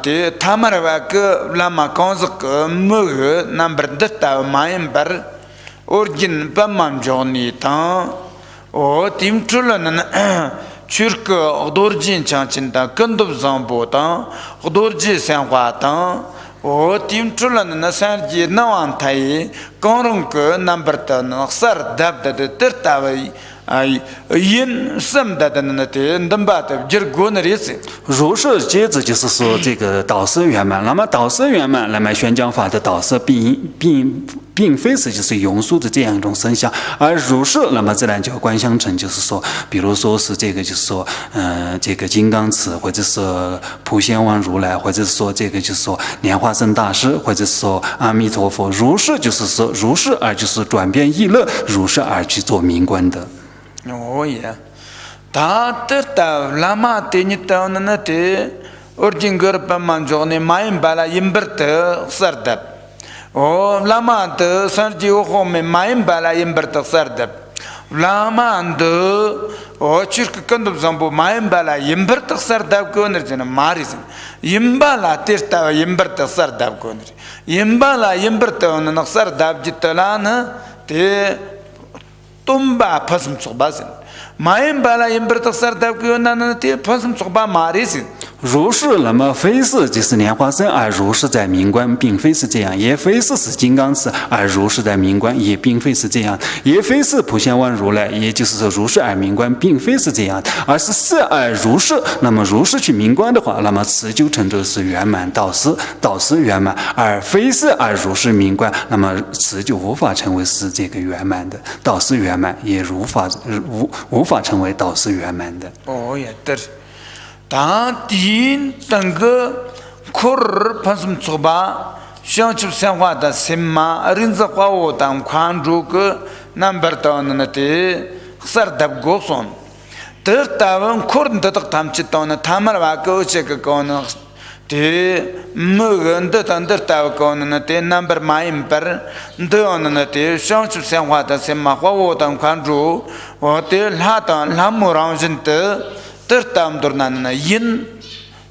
Speaker 1: te tamarwa ke lama konzak mug number data main bar origin pamam joni tan o tim chulan churk odorjin chanchinta kandob zambo tan odorji sanwa tan o tim chulan na sarji nawan thai korong ke number tan sar dab da tertawai ai yin sam da da na te ndamba ta jir gon res。
Speaker 2: 如是接着就是说这个导师圆满，那么导师圆满，那么宣讲法的导师并非是就是庸俗的这样一种声响，而如是，那么自然就观想成就是说，比如说是这个就是说，这个金刚持，或者是普贤王如来，或者是说这个就是说莲花生大师，或者是说阿弥陀佛，如是就是说如是而就是转变意乐，如是而去做名观的。
Speaker 1: 哦耶，他的到拉玛的你到那的，origin pamam joni main bala yimberta sardab。哦，拉玛的三季后面main bala yimberta sardab。拉玛的哦，其实跟着上部main bala yimberta sardab ko那真马里森，yimbala terta yimberta sardab ko那，yimbala yimberta那sardab jitala na te。Tomba pasum coba sen, main bala yimbertak sardab ko na te pasum coba maris。
Speaker 2: 如是，那么非是就是莲花生，而如是在名观，并非是这样；也非是金刚持，而如是在名观，也并非是这样；也非是普贤王如来，也就是说如是而名观，并非是这样，而是是而如是。那么如是去名观的话，那么此就称作是圆满导师圆满；而非是而如是名观，那么此就无法成为是这个圆满的导师圆满，也无法成为导师圆满的。
Speaker 1: 哦，也对。当地整个库尔潘什么相处生活的什么人子话我当关注个number到那的sardab goson，得台湾库尔得他们知道呢，他们话个这个讲呢，的每个人得当得台湾讲呢的 number main per，得那的相处生活的什么话我当关注，我的拉木让人的。tertam dornana yin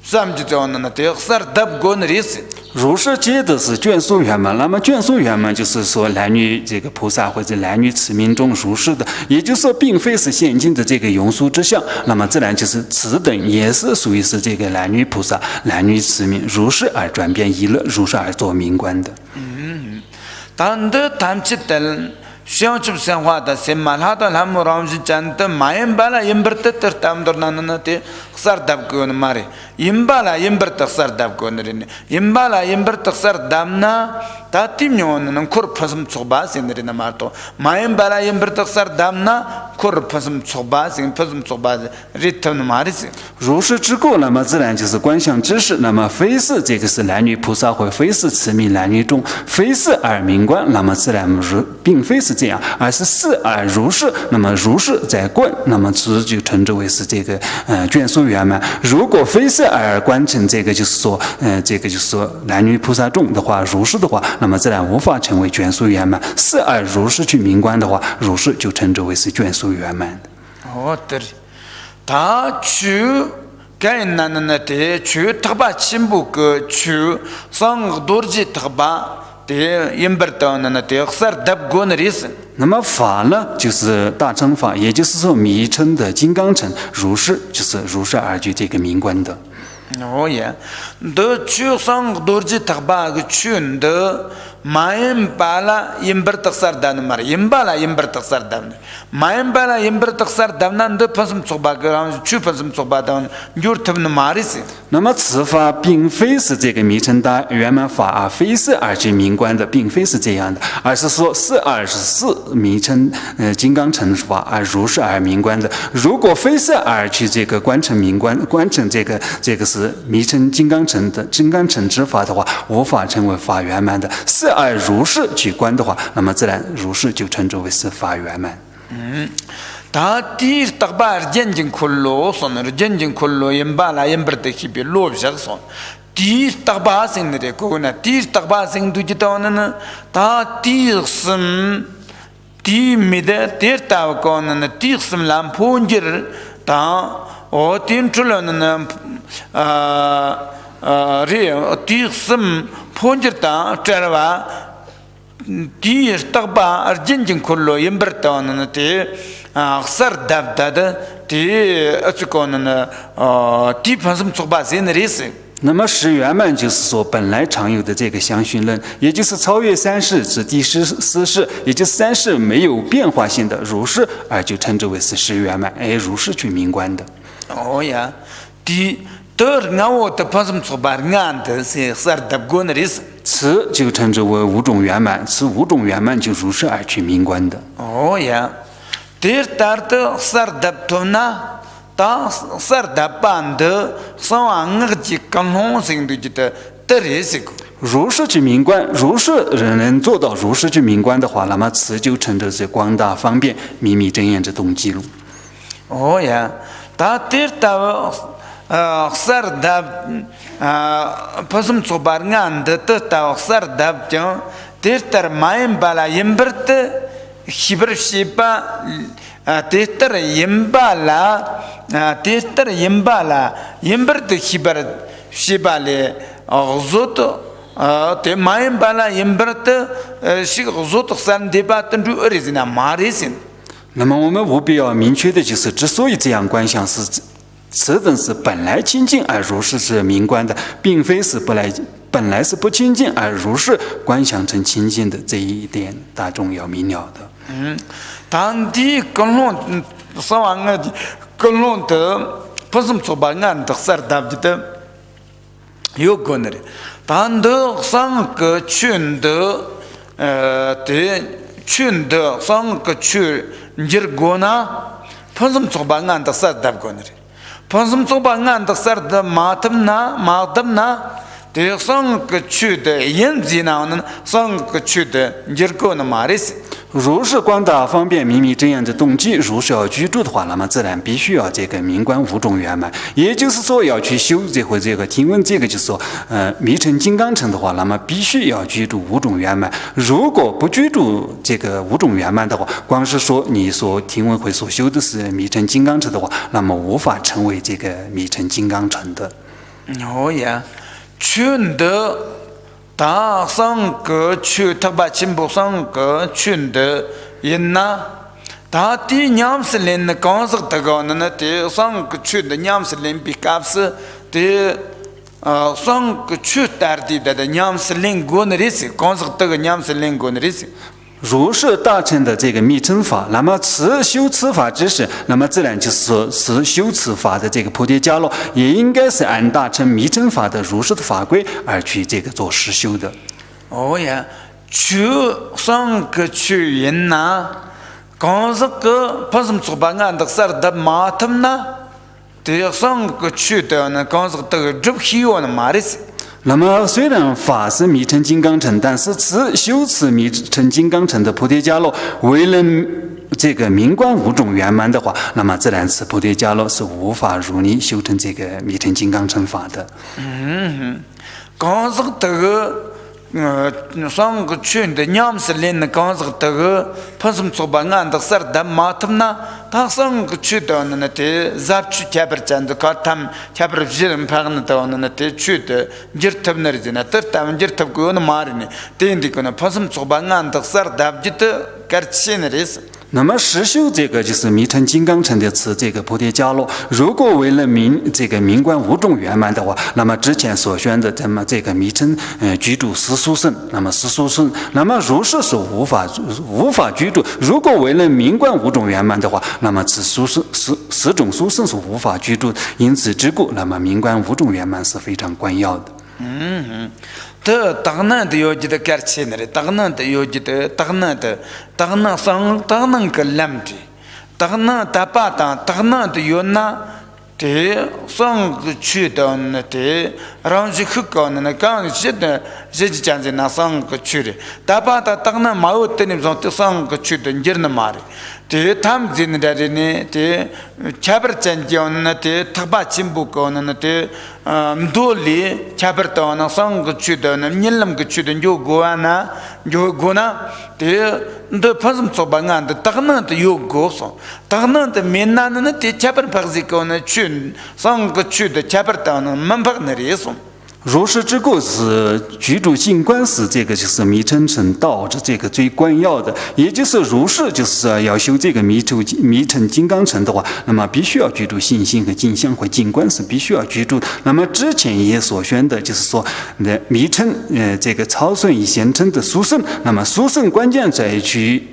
Speaker 1: samjitona te sardab gon ris。
Speaker 2: 如是接的是眷属圆满，那么眷属圆满就是说男女这个菩萨或者男女持名中如是的，也就是说并非是现今的这个庸俗之相，那么自然就是此等也是属于是这个男女菩萨男女持名如是而转变一乐，如是而做名观的。
Speaker 1: 但的谈起的像这像话的，什么他的他们让是真的，买巴拉因不得得他们都那的，啥达不过那嘛的，因巴拉因不得啥达不过那人，因巴拉因不得啥达那，他听牛那可不什么错吧？现在那嘛多，买巴拉因不得啥达那，可不什么错吧？现不什么错吧？日头那嘛的是。
Speaker 2: 如是之故，那么自然就是观想之事。那么非是这个是男女菩萨会，非是慈悯男女众，非是而明观。那么自然并非是这样，而是是而如是。那么如是在观，那么此就称之为是这个眷属圆满。如果非是而观成这个就是说这个就是说男女菩萨众的话，如是的话，那么自然无法成为眷属圆满。是而如是去明观的话，如是就称之为是眷属圆满的。
Speaker 1: 哦，对。他去该那的去他把全部个去上多几他把的因不得那的啥达不过那意思。
Speaker 2: 那么法呢，就是大乘法，也就是说迷乘的金刚乘，如是就是如是而具这个明观的。
Speaker 1: 哦呀，的去上多几他把个去的。main bala imber taksar dan mar imbala imber taksar dan main bala imber taksar dan nan de pasum soba gram chu pasum soba dan jur tabn maris
Speaker 2: 那么此法并非是这个迷成大圆满法啊，非是而具明观的，并非是这样的，而是说是而是迷成金刚乘法而如是而明观的。如果非是而去这个观成明观，观成这个是迷成金刚乘的金刚乘之法的话，无法成为法圆满的。是而如是去观的话，那么自然如是就称之为是法圆满。
Speaker 1: 他第一大把眼睛哭了，说那个眼睛哭了，也把那也不得去别落下说。第一大把生的个呢，第一大把生都知道呢，他第一生第没得第二大个呢，第一生蓝碰见他我听出来呢，第一生碰见他这了吧。第一大把眼睛哭了，也不得呢的。sar dab dada di atsukona di pansum tsoba zen resi。
Speaker 2: 那么十圆满就是说本来常有的这个相续论，也就是超越三世指第四世，也就是三世没有变化性的如是，而就称之为是十圆满，如是去明观的。
Speaker 1: 哦呀，第得俺我的pansum tsoba俺的是 sar dab gon resi。
Speaker 2: 此就称之为五种圆满，此五种圆满就如是而去明观的。
Speaker 1: 哦呀。Ter tarde sardap tona ta sardap bande sang angji kanhong sing du jita teresiko。
Speaker 2: 如是去明观，如是人能做到如是去明观的话，那么此就成着是广大方便、秘密真言之动机路。
Speaker 1: 哦呀，他ter ta sardap pasum sobar ngande ta sardap jang ter tar main bala yemberte hiber shiba testar yembala testar yembala yemberte hiber shiba le zoto te main bala yemberte shi zoto san debatten du origina marisin。
Speaker 2: 那么我们务必要明确的就是，之所以这样观想是此等是本来清净而如是是明观的，并非是本来是不清净而如是观想成清净的，这一点大众要明了的。
Speaker 1: 当地公论上网的公论的不是做办案的事儿的有可能的，但的上个群的的群的上个群你过呢，不是做办案的事儿的可能的，不是做办案的事儿的马他们呢。的上个区的引进呢，上个区的你过那马来西。
Speaker 2: 如是广大方便秘密这样的动机，如是要居住的话，那么自然必须要这个明观五种圆满。也就是说，要去修这回这个听闻这个，就是说，密成金刚乘的话，那么必须要居住五种圆满。如果不居住这个五种圆满的话，光是说你所听闻会所修的是密成金刚乘的话，那么无法成为这个密成金刚乘的。
Speaker 1: 哦呀。群的大上个群，他把全部上个群的人呐，他的娘是人的刚是这个呢，的上个群的娘是人比较是的上个群带的娘是人过的日子，刚是这个娘是人过的日子。
Speaker 2: 如是大乘的这个密乘法，那么修此法之时，那么自然就是说是修此法的这个菩提伽罗，也应该是按大乘密乘法的如是的法规而去这个做实修的。
Speaker 1: 哦呀，去上个去人呐，刚是个不是做办案的事儿的马他们呢，对上个去的呢，刚是的入希望的马的是。
Speaker 2: 那么虽然法是密乘金刚乘，但是修持密乘金刚乘的菩提伽罗，为了这个明观五种圆满的话，那么自然此菩提伽罗是无法如你修成这个密乘金刚乘法的。
Speaker 1: 刚是的上个去的娘是练的，刚是的不是做办案的事儿的马他们呢。他上个去的那的杂去加班站的，看他们加班人拍那的那的去的，日他们那里呢，得他们日他们那马人呢，天地可能不是做办案的事儿的，就得搞钱的意思。
Speaker 2: 那么实修这个就是密乘金刚乘的此这个菩提伽罗，如果为了这个明观五种圆满的话，那么之前所选的这么这个密乘居住十殊胜，那么十殊胜，那么如是是无法居住。如果为了明观五种圆满的话，那么此十种殊胜是无法居住。因此之故，那么明观五种圆满是非常关要的。
Speaker 1: 这当然的有几的感情的，当然的有几的，当然上，当然个烂的，当然大把当然的有那的上个去的那的，让去去搞那刚是的，这就讲的那上个去的，大把当然没有的那种上个去的，你那嘛的。ते थाम जिंदगी ने ते छापर चंजियों ने ते थपा चिंबु को ने ते दोली छापर तो ना संग चुदो ने निलम के चुदो जो गोना ते द फसम सोबंगा द तगना ते यो गोसो तगना ते मेना ने ते छापर फगजी को ने चुन संग चुदो छापर तो ने मंफक ने रेसो
Speaker 2: 如是之故，是居住静观时，这个就是密乘乘道的这个最关要的，也就是如是，就是要修这个密乘金刚乘的话，那么必须要居住信心和静相和静观是必须要居住。那么之前也所选的就是说，密乘这个超顺以贤乘的殊胜，那么殊胜关键在于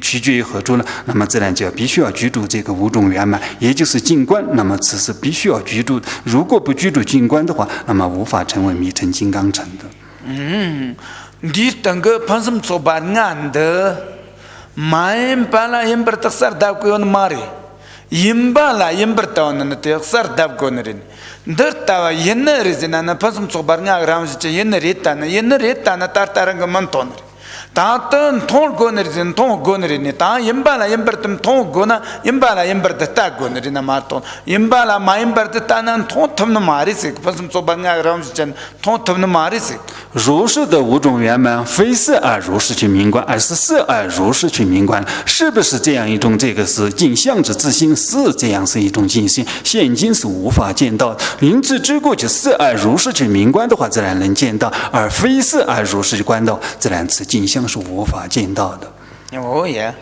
Speaker 2: 取决于何处呢？那么自然就必须要居住这个五种圆满，也就是静观。那么此是必须要居住，如果不居住静观的话，那么无法成为密乘金刚乘的。
Speaker 1: 你等个潘什么做办案的，买巴拉因不得塞达过那马里，因巴拉因不得那得塞达过那人，得到因那人那潘什么做办案，然后是因那人那打人个门头那。ता तो थोड़ गोनरी जिन थोड़ गोनरी ने ता यंबाला यंबर तुम थोड़ गोना यंबाला यंबर दत्ता गोनरी ना मारतो यंबाला मायंबर दत्ता ना थोड़ थम न मारी से पसम सो बंगा राम जन थोड़ थम न मारी से
Speaker 2: 如是的五种圆满，非是而如是去明观，而是是而如是去明观，是不是这样一种？这个是镜像之自性，是这样是一种镜性，现今是无法见到的。因此之故，就是而如是去明观的话，自然能见到；而非是而如是去观到，自然此镜像是无法见到的。
Speaker 1: 哦耶。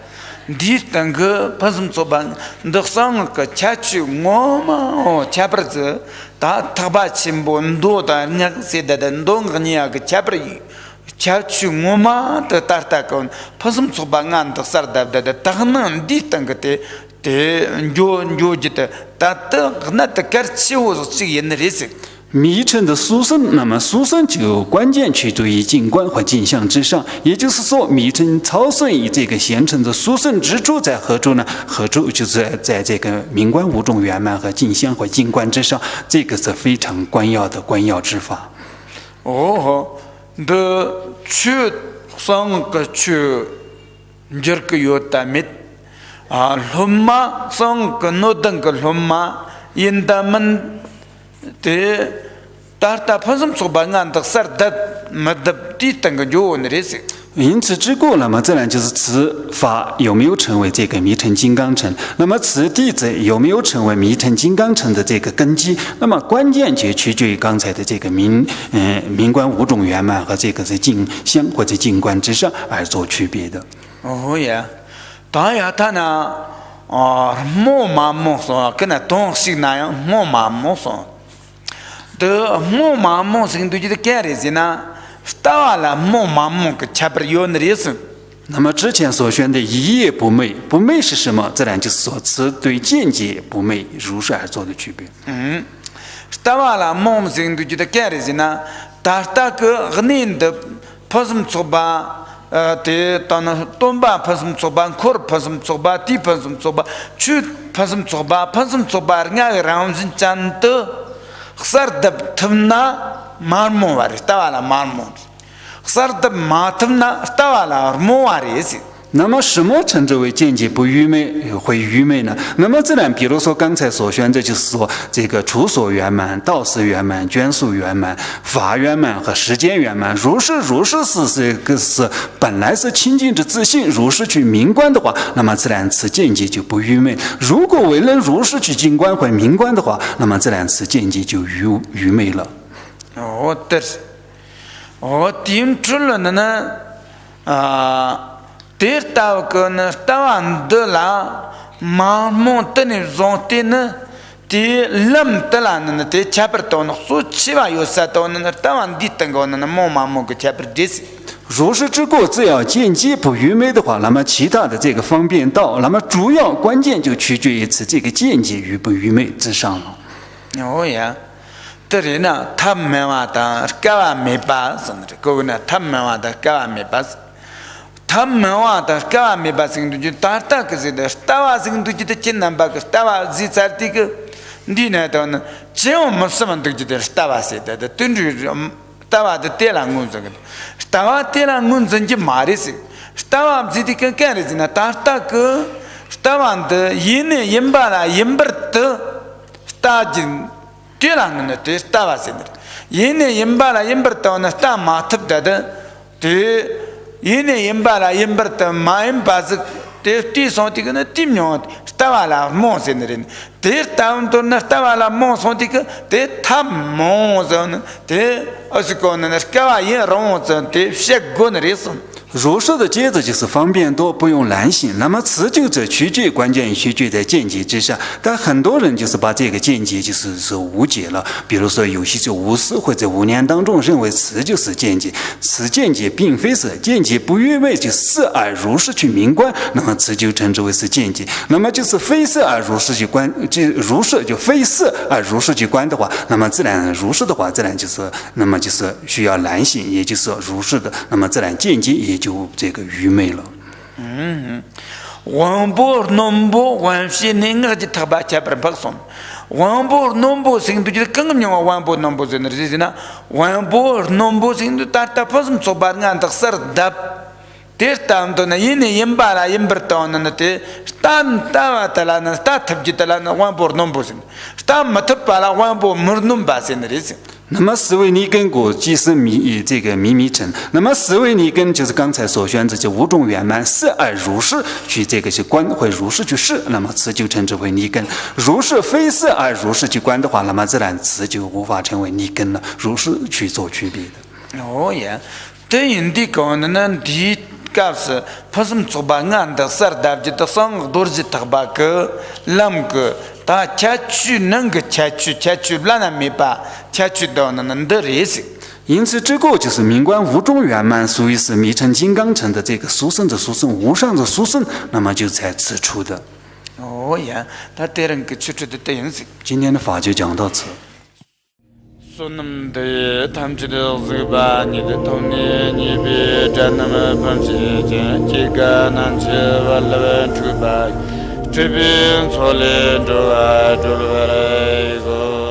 Speaker 1: 你等个不是做办，你上个恰去我嘛哦，恰不是，他把钱不多的，人家现在的多个人个恰不是，恰去我嘛的打个，不是做办案的事的，当然你等个的就觉得，那的个气候是人的意思。
Speaker 2: 密乘的殊胜，那么殊胜就关键取决于静观和镜像之上，也就是说，密乘超胜于这个贤乘的殊胜之处在何处呢？何处就是在这个明观五种圆满和镜像和静观之上，这个是非常关要的关要之法。
Speaker 1: 哦，的去上个去，你这个有大密啊，龙马上个诺登个龙马，因他们的。打潘什么做办案的事的，没得地等个就那些。
Speaker 2: 因此之故，那么自然就是此法有没有成为这个密乘金刚乘，那么此弟子有没有成为密乘金刚乘的这个根基，那么关键就取决于刚才的这个明观五种圆满和这个在镜像或者静观之上而做区别的。
Speaker 1: 哦呀，当然他呢，莫嘛莫说，跟那东西那样，莫嘛莫说。的莫马莫生对的家里人呐，打了莫马莫个差不多有那意思。
Speaker 2: 那么之前所宣的一业不昧，不昧是什么？自然就是说此对见解不昧如是而做的区别。
Speaker 1: Stavala mom sing du jita kerizina tarta ke gnin de pasum tsoba te tan tomba pasum tsoba khur pasum tsoba ti pasum tsoba chu pasum tsoba nga ramzin chant khsar dab thumna marmo var stavala marmo khsar dab mathumna stavala mo varis
Speaker 2: 那么什么称之为见解不愚昧会愚昧呢？那么自然比如说刚才所宣的就是说这个处所圆满、道士圆满、眷属圆满、法圆满和时间圆满。如是是本来是清净之自信，如是去明观的话，那么自然此见解就不愚昧。如果为人如是去静观或明观的话，那么自然此见解就愚昧了。
Speaker 1: 哦，对，哦，听出了呢Tirtav que estaban de la marmontene zontine, ti lam talan, ti chaperton, so chiva yosaton, estaban ditangon, momamo que chaperdis.
Speaker 2: 如是之过，只要见机不愚昧的话，那么其他的这个方便道，那么主要关键就取决于此这个见解愚不愚昧之上了。
Speaker 1: 哦呀，这里呢，他们话的干嘛没把什么的，各位呢，他们话的干嘛没把。他们话的干嘛没把生度就打个是的，打完生度就得艰难把个打完自在这个，你呢到呢，只要我们什么都觉得打完是的，等于打完的点了工作个，打完点了工作就马的是，打完自己个干的是呢，打个，打完的一年一把啦，一把的打进点了呢，这打完是的，一年一把啦，一把的呢打马特的，这。Ini imbala imberta ma imbaz te senti que ne timon stavala mon senrin te tam to na stavala mon senti que te tam mon zon te asikon na skawa yin ron zon te shegon reson
Speaker 2: 如是的接着就是方便多，不用难行。那么持久者取决关键取决在见解之上，但很多人就是把这个见解就是误解了。比如说有些就无师或者无念当中认为此就是见解，此见解并非是见解不愚昧，就是而如是去明观，那么此就称之为是见解。那么就是非色而如是去观，这如是就非色而如是去观的话，那么自然如是的话，自然就是那么就是需要难行，也就是如是的，那么自然见解也就这个愚昧了。
Speaker 1: Wambur nombo wanshi ninga ji thaba chapra pakson. Wambur nombo sing tu ji kangam nyawa wambur nombo zenrizina. Wambur nombo sing tu tarta pasum sobar ngan tak sar dap. Tirtam to na yini yimbara yimberton na te stam tawa talana sta thabji talana wambur nombo sing. Stam matapala wambur murnum basin rizin.
Speaker 2: 那么斯维尼根果即是这个迷尘，那么斯维尼根就是刚才所宣这些五种圆满，是而如是去这个去观，或如是去示，那么此就称之为尼根。如是非是而如是去观的话，那么自然此就无法成为尼根了，如是去做区别的。
Speaker 1: 哦呀，对应的讲呢，第告是不是做把安的事儿，大家都上多是特别个啷个。他恰去能个恰去不然没把恰去到那能得热性。
Speaker 2: 因此，这个就是明观五种圆满，属于是密乘金刚乘的这个殊胜者殊胜，无上者殊胜，那么就才此出的。
Speaker 1: 哦呀，他对人个出的对应性。
Speaker 2: 今天的法就讲到此。
Speaker 1: Sunam de tamchi de zba ni de toni ni be janam pamchi je ga nan che walwa chuba chubin sole do a do go